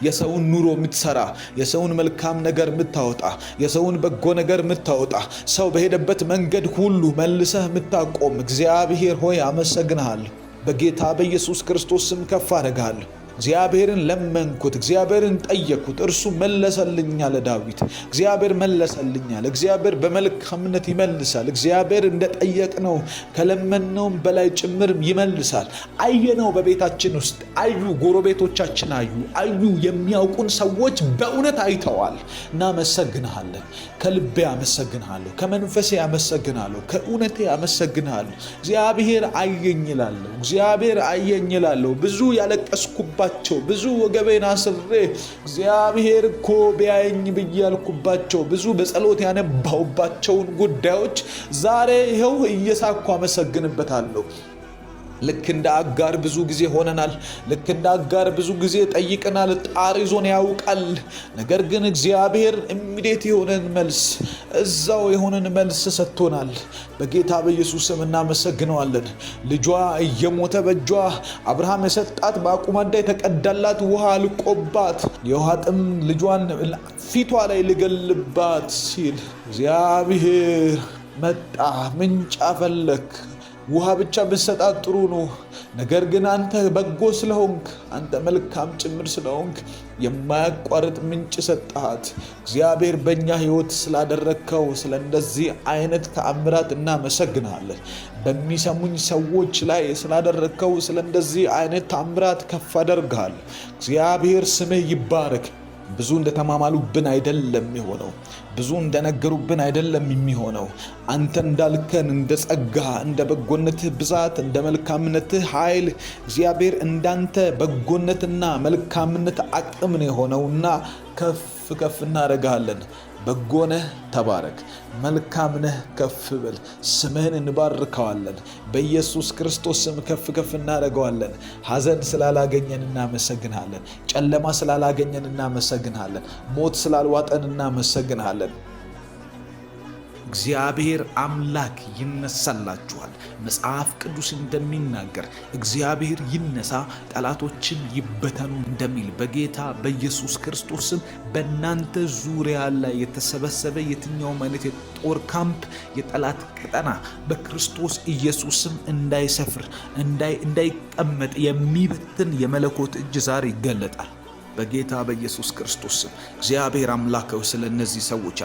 የሰውን ኑሮ የምትሰራ የሰውን መልካም ነገር የምታወጣ የሰውን በጎ ነገር የምታወጣ ሰው በሄደበት መንገድ ሁሉ መልሰህ የምታቆም እግዚአብሔር ሆይ አመሰግንሃለሁ። በጌታ በኢየሱስ ክርስቶስ ስም ከፍ አደርግሃለሁ። እግዚአብሔርን ለመንኩት፣ እግዚአብሔርን ጠየቅኩት፣ እርሱ መለሰልኝ አለ ዳዊት። እግዚአብሔር መለሰልኝ አለ። እግዚአብሔር በመልካምነት ይመልሳል። እግዚአብሔር እንደጠየቅነው ከለመነውም በላይ ጭምር ይመልሳል። አየነው፣ በቤታችን ውስጥ አዩ፣ ጎረቤቶቻችን አዩ፣ የሚያውቁን ሰዎች በእውነት አይተዋል። እናመሰግንሃለን። ከልቤ አመሰግንሃለሁ፣ ከመንፈሴ አመሰግንሃለሁ፣ ከእውነቴ አመሰግንሃለሁ። እግዚአብሔር አየኝ እላለሁ። እግዚአብሔር አየኝ እላለሁ። ብዙ ያለቀስኩባቸው ብዙ ወገቤን አስሬ እግዚአብሔር እኮ ቢያየኝ ብዬ ያልኩባቸው ብዙ በጸሎት ያነባሁባቸውን ጉዳዮች ዛሬ ይኸው እየሳኩ አመሰግንበታለሁ። ልክ እንደ አጋር ብዙ ጊዜ ሆነናል። ልክ እንደ አጋር ብዙ ጊዜ ጠይቀናል። ጣር ይዞን ያውቃል። ነገር ግን እግዚአብሔር ኢሚዲየት የሆነን መልስ እዛው የሆነን መልስ ሰጥቶናል። በጌታ በኢየሱስ ስም እናመሰግነዋለን። ልጇ እየሞተ በእጇ አብርሃም የሰጣት በአቁማዳ የተቀዳላት ውሃ አልቆባት የውሃ ጥም ልጇን ፊቷ ላይ ልገልባት ሲል እግዚአብሔር መጣ። ምንጭ አፈለክ። ውሃ ብቻ ብሰጣት ጥሩ ነው። ነገር ግን አንተ በጎ ስለሆንክ፣ አንተ መልካም ጭምር ስለሆንክ የማያቋርጥ ምንጭ ሰጣት። እግዚአብሔር በእኛ ሕይወት ስላደረግከው ስለ እንደዚህ አይነት ተአምራት እናመሰግናለን። በሚሰሙኝ ሰዎች ላይ ስላደረግከው ስለ እንደዚህ አይነት ተአምራት ከፍ አደርግሃለሁ። እግዚአብሔር ስምህ ይባረክ። ብዙ እንደተማማሉብን አይደለም የሆነው። ብዙ እንደነገሩብን አይደለም የሚሆነው። አንተ እንዳልከን እንደ ጸጋ፣ እንደ በጎነትህ ብዛት፣ እንደ መልካምነትህ ኃይል እግዚአብሔር እንዳንተ በጎነትና መልካምነት አቅም ነው የሆነውና ከፍ ከፍ እናደርጋለን። በጎነህ ተባረክ፣ መልካምነህ ከፍ በል። ስምህን እንባርከዋለን። በኢየሱስ ክርስቶስ ስም ከፍ ከፍ እናደርገዋለን። ሐዘን ስላላገኘን እናመሰግንሃለን። ጨለማ ስላላገኘን እናመሰግንሃለን። ሞት ስላልዋጠን እናመሰግንሃለን። እግዚአብሔር አምላክ ይነሳላችኋል። መጽሐፍ ቅዱስ እንደሚናገር እግዚአብሔር ይነሳ ጠላቶችን ይበተኑ እንደሚል በጌታ በኢየሱስ ክርስቶስ ስም በእናንተ ዙሪያ ላይ የተሰበሰበ የትኛውም አይነት የጦር ካምፕ፣ የጠላት ቀጠና በክርስቶስ ኢየሱስ ስም እንዳይሰፍር እንዳይቀመጥ የሚበትን የመለኮት እጅ ዛሬ ይገለጣል። በጌታ በኢየሱስ ክርስቶስ ስም እግዚአብሔር አምላከው ስለ እነዚህ ሰዎች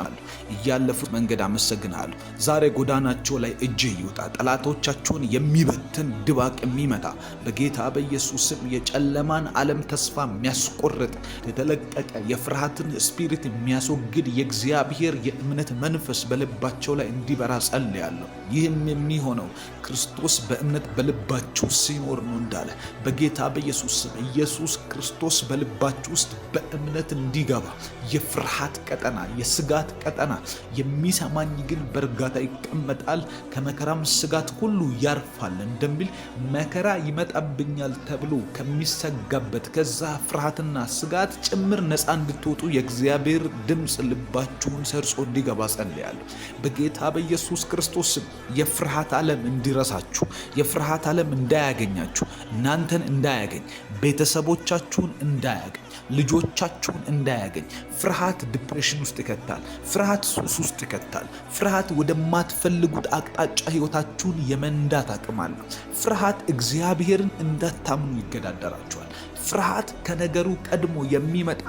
እያለፉት መንገድ አመሰግናለሁ። ዛሬ ጎዳናቸው ላይ እጅህ ይውጣ። ጠላቶቻቸውን የሚበትን ድባቅ የሚመታ በጌታ በኢየሱስ ስም የጨለማን ዓለም ተስፋ የሚያስቆርጥ የተለቀቀ የፍርሃትን ስፒሪት የሚያስወግድ የእግዚአብሔር የእምነት መንፈስ በልባቸው ላይ እንዲበራ ጸልያለሁ። ይህም የሚሆነው ክርስቶስ በእምነት በልባቸው ሲኖር ነው እንዳለ በጌታ በኢየሱስ ስም ኢየሱስ ክርስቶስ በልባቸው በልባችሁ ውስጥ በእምነት እንዲገባ የፍርሃት ቀጠና፣ የስጋት ቀጠና፣ የሚሰማኝ ግን በእርጋታ ይቀመጣል ከመከራም ስጋት ሁሉ ያርፋል እንደሚል መከራ ይመጣብኛል ተብሎ ከሚሰጋበት ከዛ ፍርሃትና ስጋት ጭምር ነፃ እንድትወጡ የእግዚአብሔር ድምፅ ልባችሁን ሰርጾ እንዲገባ ጸልያለሁ። በጌታ በኢየሱስ ክርስቶስ ስም የፍርሃት ዓለም እንዲረሳችሁ፣ የፍርሃት ዓለም እንዳያገኛችሁ፣ እናንተን እንዳያገኝ፣ ቤተሰቦቻችሁን እንዳያገኝ፣ ልጆቻችሁን እንዳያገኝ። ፍርሃት ዲፕሬሽን ውስጥ ይከታል። ፍርሃት ሱስ ውስጥ ይከታል። ፍርሃት ወደማትፈልጉት አቅጣጫ ህይወታችሁን የመንዳት አቅም አለው። ፍርሃት እግዚአብሔርን እንዳታምኑ ይገዳደራችኋል። ፍርሃት ከነገሩ ቀድሞ የሚመጣ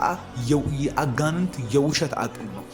የአጋንንት የውሸት አቅም ነው።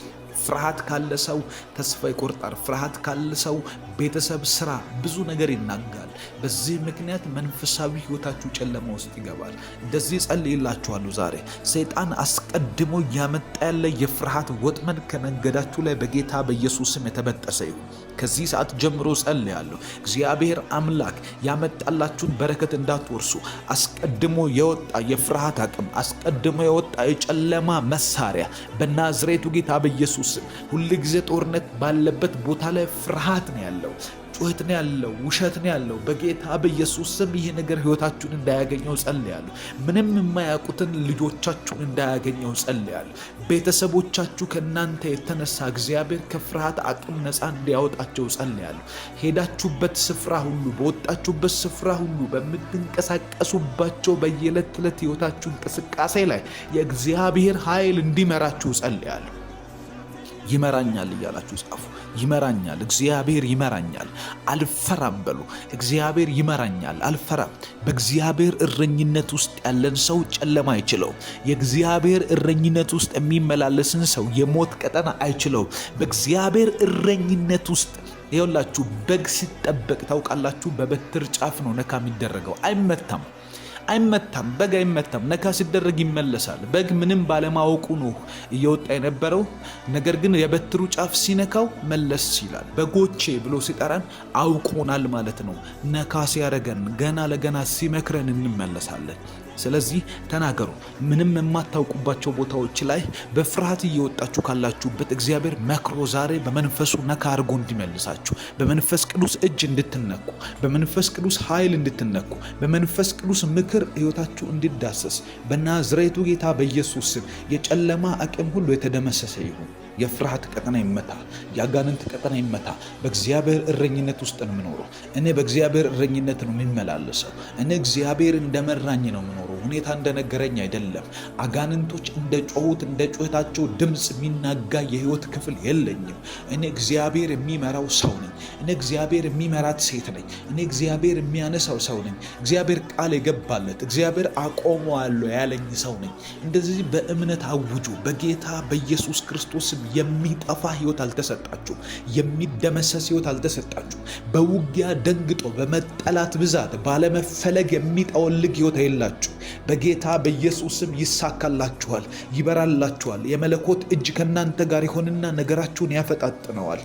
ፍርሃት ካለ ሰው ተስፋ ይቆርጣል። ፍርሃት ካለ ሰው ቤተሰብ፣ ስራ፣ ብዙ ነገር ይናጋል። በዚህ ምክንያት መንፈሳዊ ህይወታችሁ ጨለማ ውስጥ ይገባል። እንደዚህ ጸልይላችኋለሁ ዛሬ ሰይጣን አስቀድሞ ያመጣ ያለ የፍርሃት ወጥመድ ከመንገዳችሁ ላይ በጌታ በኢየሱስ ስም የተበጠሰ ይሁን። ከዚህ ሰዓት ጀምሮ ጸልያለሁ። እግዚአብሔር አምላክ ያመጣላችሁን በረከት እንዳትወርሱ አስቀድሞ የወጣ የፍርሃት አቅም፣ አስቀድሞ የወጣ የጨለማ መሳሪያ በናዝሬቱ ጌታ በኢየሱስ ስም ሁል ጊዜ ጦርነት ባለበት ቦታ ላይ ፍርሃት ነው ያለው፣ ጩኸት ነው ያለው፣ ውሸት ነው ያለው። በጌታ በኢየሱስ ስም ይህ ነገር ህይወታችሁን እንዳያገኘው ጸልያለሁ። ምንም የማያውቁትን ልጆቻችሁን እንዳያገኘው ጸልያለሁ። ቤተሰቦቻችሁ ከእናንተ የተነሳ እግዚአብሔር ከፍርሃት አቅም ነፃ እንዲያወጣቸው ጸልያለሁ። ሄዳችሁበት ስፍራ ሁሉ፣ በወጣችሁበት ስፍራ ሁሉ፣ በምትንቀሳቀሱባቸው በየዕለት ተዕለት ህይወታችሁ እንቅስቃሴ ላይ የእግዚአብሔር ኃይል እንዲመራችሁ ጸልያለሁ። ይመራኛል እያላችሁ ጻፉ። ይመራኛል፣ እግዚአብሔር ይመራኛል፣ አልፈራም በሉ። እግዚአብሔር ይመራኛል፣ አልፈራም። በእግዚአብሔር እረኝነት ውስጥ ያለን ሰው ጨለማ አይችለውም። የእግዚአብሔር እረኝነት ውስጥ የሚመላለስን ሰው የሞት ቀጠና አይችለውም። በእግዚአብሔር እረኝነት ውስጥ ይኸውላችሁ፣ በግ ሲጠበቅ ታውቃላችሁ፣ በበትር ጫፍ ነው ነካ የሚደረገው። አይመታም። በግ አይመታም። ነካ ሲደረግ ይመለሳል። በግ ምንም ባለማወቁ ነው እየወጣ የነበረው። ነገር ግን የበትሩ ጫፍ ሲነካው መለስ ይላል። በጎቼ ብሎ ሲጠራን አውቆናል ማለት ነው። ነካ ሲያረገን ገና ለገና ሲመክረን እንመለሳለን። ስለዚህ ተናገሩ። ምንም የማታውቁባቸው ቦታዎች ላይ በፍርሃት እየወጣችሁ ካላችሁበት እግዚአብሔር መክሮ ዛሬ በመንፈሱ ነካ አድርጎ እንዲመልሳችሁ፣ በመንፈስ ቅዱስ እጅ እንድትነኩ፣ በመንፈስ ቅዱስ ኃይል እንድትነኩ፣ በመንፈስ ቅዱስ ምክር ህይወታችሁ እንዲዳሰስ በናዝሬቱ ጌታ በኢየሱስ ስም የጨለማ አቅም ሁሉ የተደመሰሰ ይሁን። የፍርሃት ቀጠና ይመታ፣ የአጋንንት ቀጠና ይመታ። በእግዚአብሔር እረኝነት ውስጥ ነው የምኖረው። እኔ በእግዚአብሔር እረኝነት ነው የሚመላለሰው። እኔ እግዚአብሔር እንደመራኝ ነው የምኖረው። ሁኔታ እንደነገረኝ አይደለም። አጋንንቶች እንደ ጮሁት እንደ ጩኸታቸው ድምፅ የሚናጋ የህይወት ክፍል የለኝም። እኔ እግዚአብሔር የሚመራው ሰው ነኝ። እኔ እግዚአብሔር የሚመራት ሴት ነኝ። እኔ እግዚአብሔር የሚያነሳው ሰው ነኝ። እግዚአብሔር ቃል የገባለት እግዚአብሔር አቆመዋለሁ ያለኝ ሰው ነኝ። እንደዚህ በእምነት አውጁ። በጌታ በኢየሱስ ክርስቶስ የሚጠፋ ህይወት አልተሰጣችሁ። የሚደመሰስ ህይወት አልተሰጣችሁ። በውጊያ ደንግጦ በመጠላት ብዛት ባለመፈለግ የሚጠወልግ ህይወት የላችሁ። በጌታ በኢየሱስ ስም ይሳካላችኋል፣ ይበራላችኋል። የመለኮት እጅ ከእናንተ ጋር ይሆንና ነገራችሁን ያፈጣጥነዋል።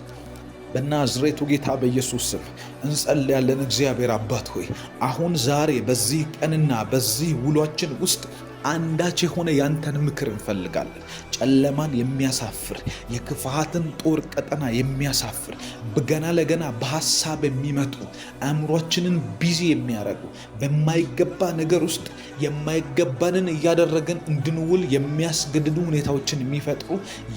በናዝሬቱ ጌታ በኢየሱስ ስም እንጸልያለን። እግዚአብሔር አባት ሆይ አሁን ዛሬ በዚህ ቀንና በዚህ ውሏችን ውስጥ አንዳች የሆነ ያንተን ምክር እንፈልጋለን። ጨለማን የሚያሳፍር የክፋትን ጦር ቀጠና የሚያሳፍር ገና ለገና በሐሳብ የሚመጡ አእምሯችንን ቢዚ የሚያደርጉ በማይገባ ነገር ውስጥ የማይገባንን እያደረገን እንድንውል የሚያስገድዱ ሁኔታዎችን የሚፈጥሩ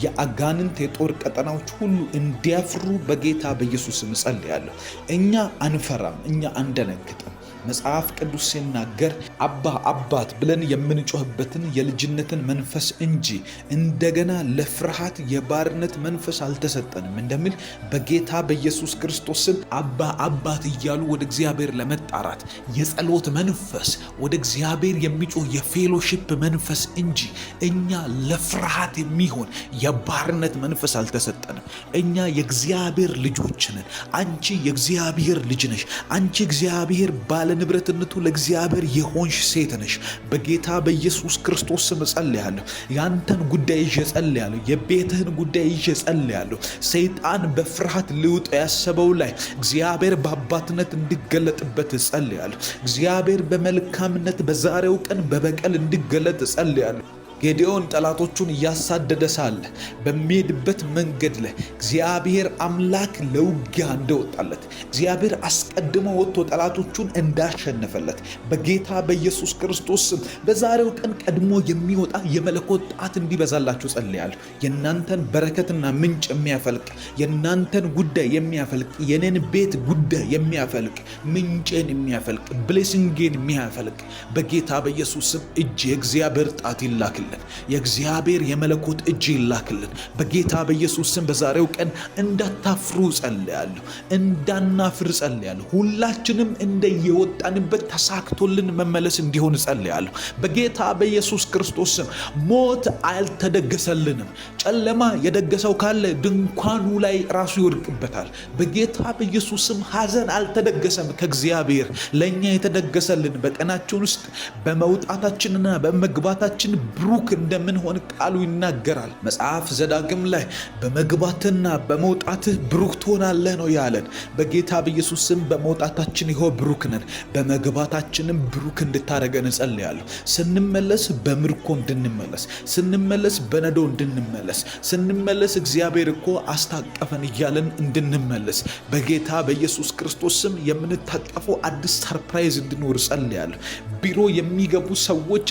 የአጋንንት የጦር ቀጠናዎች ሁሉ እንዲያፍሩ በጌታ በኢየሱስ ስም ጸልያለሁ። እኛ አንፈራም፣ እኛ አንደነግጥም። መጽሐፍ ቅዱስ ሲናገር አባ አባት ብለን የምንጮህበትን የልጅነትን መንፈስ እንጂ እንደገና ለፍርሃት የባርነት መንፈስ አልተሰጠንም እንደሚል በጌታ በኢየሱስ ክርስቶስ ስም አባ አባት እያሉ ወደ እግዚአብሔር ለመጣራት የጸሎት መንፈስ፣ ወደ እግዚአብሔር የሚጮህ የፌሎሺፕ መንፈስ እንጂ እኛ ለፍርሃት የሚሆን የባርነት መንፈስ አልተሰጠንም። እኛ የእግዚአብሔር ልጆች ነን። አንቺ የእግዚአብሔር ልጅ ነሽ። አንቺ እግዚአብሔር ባለ ንብረትነቱ ለእግዚአብሔር የሆንሽ ሴት ነሽ። በጌታ በኢየሱስ ክርስቶስ ስም ጸልያለሁ። ያንተን ጉዳይ ይዤ ጸልያለሁ። የቤትህን ጉዳይ ይዤ ጸልያለሁ። ሰይጣን በፍርሃት ሊውጥ ያሰበው ላይ እግዚአብሔር በአባትነት እንዲገለጥበት ጸልያለሁ። እግዚአብሔር በመልካምነት በዛሬው ቀን በበቀል እንዲገለጥ ጸልያለሁ። ጌዴዎን ጠላቶቹን እያሳደደ ሳለ በሚሄድበት መንገድ ላይ እግዚአብሔር አምላክ ለውጊያ እንደወጣለት እግዚአብሔር አስቀድሞ ወጥቶ ጠላቶቹን እንዳሸነፈለት በጌታ በኢየሱስ ክርስቶስ ስም በዛሬው ቀን ቀድሞ የሚወጣ የመለኮት ጣት እንዲበዛላችሁ ጸልያለሁ። የእናንተን በረከትና ምንጭ የሚያፈልቅ የእናንተን ጉዳይ የሚያፈልቅ የኔን ቤት ጉዳይ የሚያፈልቅ ምንጭን የሚያፈልቅ ብሌሲንግን የሚያፈልቅ በጌታ በኢየሱስ ስም እጅ የእግዚአብሔር ጣት ይላክልን። የእግዚአብሔር የመለኮት እጅ ይላክልን በጌታ በኢየሱስ ስም። በዛሬው ቀን እንዳታፍሩ ጸልያለሁ፣ እንዳናፍር ጸልያለሁ። ሁላችንም እንደየወጣንበት ተሳክቶልን መመለስ እንዲሆን ጸልያለሁ በጌታ በኢየሱስ ክርስቶስ ስም። ሞት አልተደገሰልንም። ጨለማ የደገሰው ካለ ድንኳኑ ላይ ራሱ ይወድቅበታል በጌታ በኢየሱስ ስም። ሐዘን አልተደገሰም ከእግዚአብሔር። ለኛ የተደገሰልን በቀናችን ውስጥ በመውጣታችንና በመግባታችን ብሩክ እንደምንሆን ቃሉ ይናገራል። መጽሐፍ ዘዳግም ላይ በመግባትና በመውጣትህ ብሩክ ትሆናለህ ነው ያለን። በጌታ በኢየሱስ ስም በመውጣታችን ይኸው ብሩክ ነን፣ በመግባታችንም ብሩክ እንድታረገን እጸልያለሁ። ስንመለስ በምርኮ እንድንመለስ፣ ስንመለስ በነዶ እንድንመለስ፣ ስንመለስ እግዚአብሔር እኮ አስታቀፈን እያለን እንድንመለስ በጌታ በኢየሱስ ክርስቶስ ስም የምንታቀፈው አዲስ ሰርፕራይዝ እንድኖር እጸልያለሁ። ቢሮ የሚገቡ ሰዎች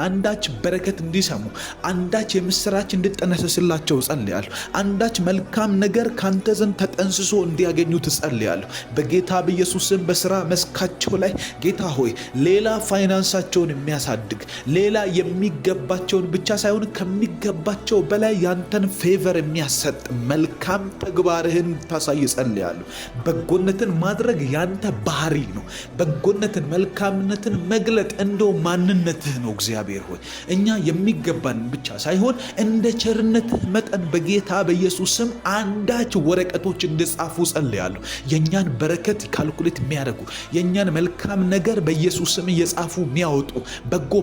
አንዳች በረከት እንዲሰሙ፣ አንዳች የምስራች እንድጠነሰስላቸው ጸልያለሁ። አንዳች መልካም ነገር ካንተ ዘንድ ተጠንስሶ እንዲያገኙ ትጸልያለሁ በጌታ በኢየሱስ ስም። በስራ መስካቸው ላይ ጌታ ሆይ ሌላ ፋይናንሳቸውን የሚያሳድግ ሌላ የሚገባቸውን ብቻ ሳይሆን ከሚገባቸው በላይ ያንተን ፌቨር የሚያሰጥ መልካም ተግባርህን ታሳይ ጸልያለሁ። በጎነትን ማድረግ ያንተ ባህሪ ነው። በጎነትን መልካምነትን መግለጥ እንደው ማንነትህ ነው እግዚአብሔር ሆይ። እኛ የሚገባን ብቻ ሳይሆን እንደ ቸርነትህ መጠን በጌታ በኢየሱስ ስም አንዳች ወረቀቶች እንዲጻፉ ጸልያለሁ። የኛን በረከት ካልኩሌት የሚያደርጉ የኛን መልካም ነገር በኢየሱስ ስም እየጻፉ የሚያወጡ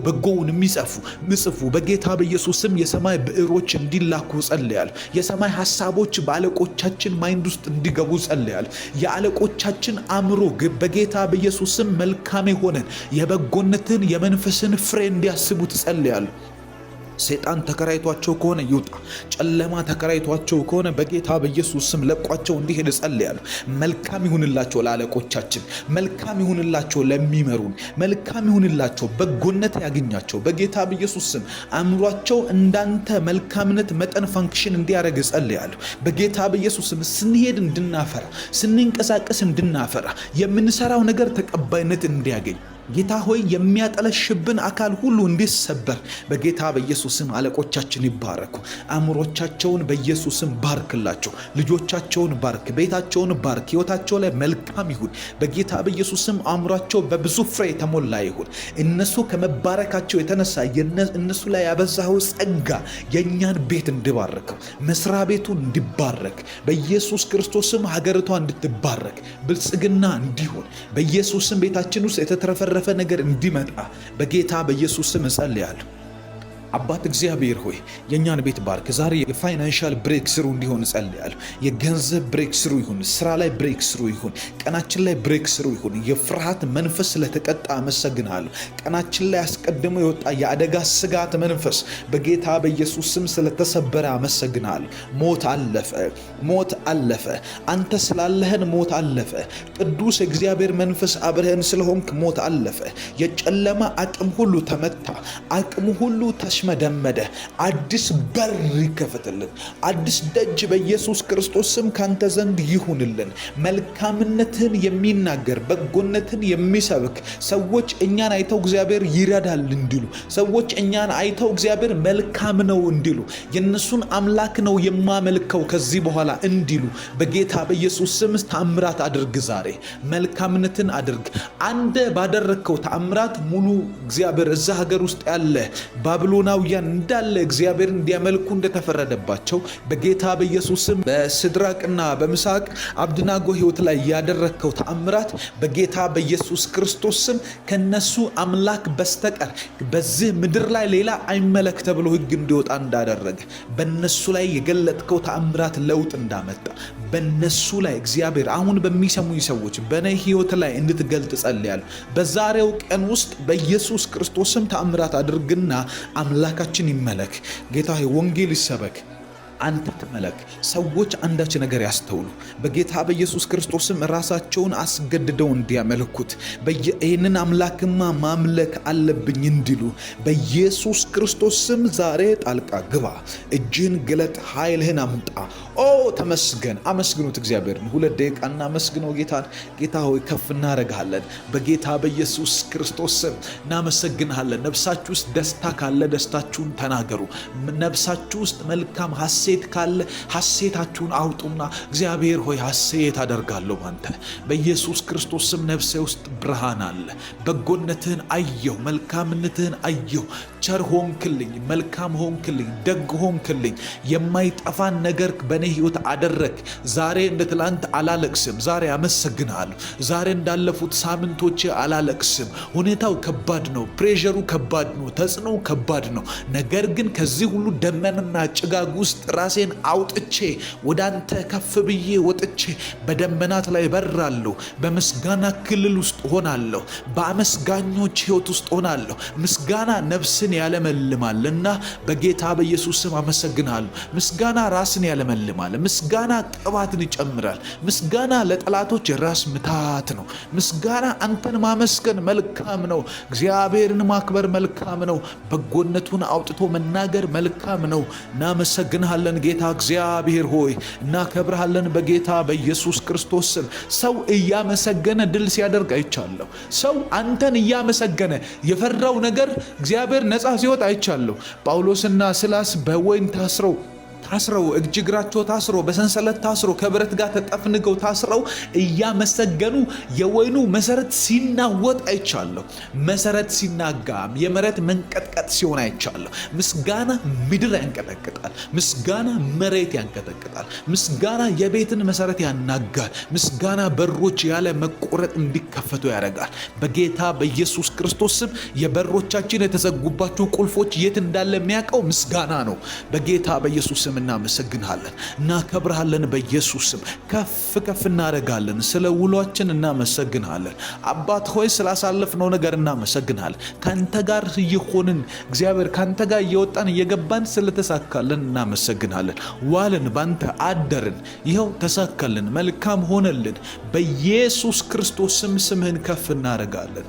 በጎውን የሚጽፉ በጌታ በኢየሱስ ስም የሰማይ ብዕሮች እንዲላኩ ጸልያለሁ። የሰማይ ሐሳቦች በአለቆቻችን ማይንድ ውስጥ እንዲገቡ ጸልያለሁ። የአለቆቻችን አእምሮ በጌታ በኢየሱስ ስም መልካም የሆነን የበጎነትን የመንፈስን ፍሬ እንዲያስቡ ጸልያለሁ። ሰይጣን ተከራይቷቸው ከሆነ ይውጣ። ጨለማ ተከራይቷቸው ከሆነ በጌታ በኢየሱስ ስም ለቋቸው እንዲሄድ ጸልያለሁ። መልካም ይሁንላቸው ለአለቆቻችን፣ መልካም ይሁንላቸው ለሚመሩን፣ መልካም ይሁንላቸው፣ በጎነት ያገኛቸው በጌታ በኢየሱስ ስም። አእምሯቸው እንዳንተ መልካምነት መጠን ፋንክሽን እንዲያደርግ ጸልያለሁ በጌታ በኢየሱስ ስም። ስንሄድ እንድናፈራ፣ ስንንቀሳቀስ እንድናፈራ፣ የምንሰራው ነገር ተቀባይነት እንዲያገኝ ጌታ ሆይ የሚያጠለሽብን አካል ሁሉ እንዲሰበር በጌታ በኢየሱስ ስም። አለቆቻችን ይባረኩ። አእምሮቻቸውን በኢየሱስ ስም ባርክላቸው። ልጆቻቸውን ባርክ፣ ቤታቸውን ባርክ። ሕይወታቸው ላይ መልካም ይሁን በጌታ በኢየሱስ ስም። አእምሯቸው በብዙ ፍሬ የተሞላ ይሁን። እነሱ ከመባረካቸው የተነሳ እነሱ ላይ ያበዛው ጸጋ የእኛን ቤት እንዲባርከው፣ መስሪያ ቤቱን እንዲባረክ በኢየሱስ ክርስቶስ ስም። ሀገሪቷ እንድትባረክ፣ ብልጽግና እንዲሆን በኢየሱስ ስም። ቤታችን ውስጥ የተትረፈረፈ ነገር እንዲመጣ በጌታ በኢየሱስ ስም እጸልያለሁ። አባት እግዚአብሔር ሆይ የኛን ቤት ባርክ። ዛሬ የፋይናንሻል ብሬክ ስሩ እንዲሆን ጸልያለሁ። የገንዘብ ብሬክ ስሩ ይሁን፣ ስራ ላይ ብሬክ ስሩ ይሁን፣ ቀናችን ላይ ብሬክ ስሩ ይሁን። የፍርሃት መንፈስ ስለተቀጣ አመሰግናለሁ። ቀናችን ላይ አስቀድሞ የወጣ የአደጋ ስጋት መንፈስ በጌታ በኢየሱስ ስም ስለተሰበረ አመሰግናለሁ። ሞት አለፈ፣ ሞት አለፈ። አንተ ስላለህን ሞት አለፈ። ቅዱስ እግዚአብሔር መንፈስ አብረህን ስለሆንክ ሞት አለፈ። የጨለማ አቅም ሁሉ ተመታ፣ አቅሙ ሁሉ ተሽመደመደ። አዲስ በር ይከፈትልን፣ አዲስ ደጅ በኢየሱስ ክርስቶስ ስም ካንተ ዘንድ ይሁንልን። መልካምነትን የሚናገር በጎነትን የሚሰብክ ሰዎች እኛን አይተው እግዚአብሔር ይረዳል እንዲሉ፣ ሰዎች እኛን አይተው እግዚአብሔር መልካም ነው እንዲሉ፣ የነሱን አምላክ ነው የማመልከው ከዚህ በኋላ እንዲሉ በጌታ በኢየሱስ ስም ተአምራት አድርግ። ዛሬ መልካምነትን አድርግ። አንተ ባደረግከው ተአምራት ሙሉ እግዚአብሔር እዛ ሀገር ውስጥ ያለ ባቢሎናውያን እንዳለ እግዚአብሔር እንዲያመልኩ እንደተፈረደባቸው በጌታ በኢየሱስ ስም በሲድራቅና በሚሳቅ አብደናጎ ሕይወት ላይ ያደረግከው ተአምራት በጌታ በኢየሱስ ክርስቶስ ስም ከነሱ አምላክ በስተቀር በዚህ ምድር ላይ ሌላ አይመለክ ተብሎ ሕግ እንዲወጣ እንዳደረገ በነሱ ላይ የገለጥከው ተአምራት ለውጥ እንዳመጣ በነሱ ላይ እግዚአብሔር አሁን በሚሰሙኝ ሰዎች በኔ ሕይወት ላይ እንድትገልጥ ጸልያለሁ። በዛሬው ቀን ውስጥ በኢየሱስ ክርስቶስ ስም ተአምራት አድርግና አምላክ አምላካችን ይመለክ። ጌታ ሆይ ወንጌል ይሰበክ፣ አንተ ተመለክ። ሰዎች አንዳች ነገር ያስተውሉ። በጌታ በኢየሱስ ክርስቶስም ራሳቸውን አስገድደው እንዲያመልኩት ይህንን አምላክማ ማምለክ አለብኝ እንዲሉ በኢየሱስ ክርስቶስም ዛሬ ጣልቃ ግባ። እጅህን ግለጥ፣ ኃይልህን አምጣ። ኦ ተመስገን። አመስግኑት እግዚአብሔርን። 2 ደቂቃ እናመስግነው ጌታን። ጌታ ሆይ ከፍ እናደርግሃለን። በጌታ በኢየሱስ ክርስቶስም እናመሰግንሃለን። ነፍሳችሁ ውስጥ ደስታ ካለ ደስታችሁን ተናገሩ። ነፍሳችሁ ውስጥ መልካም ሐሴት ካለ ሐሴታችሁን አውጡና እግዚአብሔር ሆይ ሐሴት አደርጋለሁ ባንተ በኢየሱስ ክርስቶስ ስም። ነፍሴ ውስጥ ብርሃን አለ። በጎነትህን አየሁ፣ መልካምነትህን አየሁ። ቸር ሆንክልኝ፣ መልካም ሆንክልኝ፣ ደግ ሆንክልኝ። የማይጠፋን ነገር በእኔ ሕይወት አደረግ። ዛሬ እንደ ትላንት አላለቅስም። ዛሬ አመሰግንሃለሁ። ዛሬ እንዳለፉት ሳምንቶች አላለቅስም። ሁኔታው ከባድ ነው፣ ፕሬሸሩ ከባድ ነው፣ ተጽዕኖው ከባድ ነው። ነገር ግን ከዚህ ሁሉ ደመናና ጭጋግ ውስጥ ራሴን አውጥቼ ወደ አንተ ከፍ ብዬ ወጥቼ በደመናት ላይ በራለሁ። በምስጋና ክልል ውስጥ ሆናለሁ። በአመስጋኞች ሕይወት ውስጥ ሆናለሁ። ምስጋና ነፍስን ያለመልማልና በጌታ በኢየሱስ ስም አመሰግናለሁ። ምስጋና ራስን ያለመልማል። ምስጋና ቅባትን ይጨምራል። ምስጋና ለጠላቶች ራስ ምታት ነው። ምስጋና አንተን ማመስገን መልካም ነው። እግዚአብሔርን ማክበር መልካም ነው። በጎነቱን አውጥቶ መናገር መልካም ነው። እናመሰግንሃለን ጌታ እግዚአብሔር ሆይ፣ እናከብርሃለን በጌታ በኢየሱስ ክርስቶስ ስም። ሰው እያመሰገነ ድል ሲያደርግ አይቻለሁ። ሰው አንተን እያመሰገነ የፈራው ነገር እግዚአብሔር ነፃ ሲወጣ አይቻለሁ። ጳውሎስና ሲላስ በወይን ታስረው እጅ እግራቸው ታስሮ በሰንሰለት ታስሮ ከብረት ጋር ተጠፍንገው ታስረው እያመሰገኑ የወይኑ መሰረት ሲናወጥ አይቻለሁ። መሰረት ሲናጋ የመሬት መንቀጥቀጥ ሲሆን አይቻለሁ። ምስጋና ምድር ያንቀጠቅጣል። ምስጋና መሬት ያንቀጠቅጣል። ምስጋና የቤትን መሰረት ያናጋል። ምስጋና በሮች ያለ መቆረጥ እንዲከፈቱ ያደርጋል። በጌታ በኢየሱስ ክርስቶስ ስም የበሮቻችን የተዘጉባቸው ቁልፎች የት እንዳለ የሚያውቀው ምስጋና ነው። በጌታ በኢየሱስ ስም እናመሰግንሃለን፣ እናከብርሃለን። በኢየሱስ ስም ከፍ እናደርጋለን። ስለ ውሏችን እናመሰግንሃለን። አባት ሆይ ስላሳለፍነው ነገር እናመሰግንሃለን። ካንተ ጋር እየሆንን እግዚአብሔር ካንተ ጋር እየወጣን እየገባን ስለተሳካልን እናመሰግንሃለን። ዋልን፣ ባንተ አደርን፣ ይኸው ተሳካልን፣ መልካም ሆነልን። በኢየሱስ ክርስቶስ ስም ስምህን ከፍ እናደርጋለን።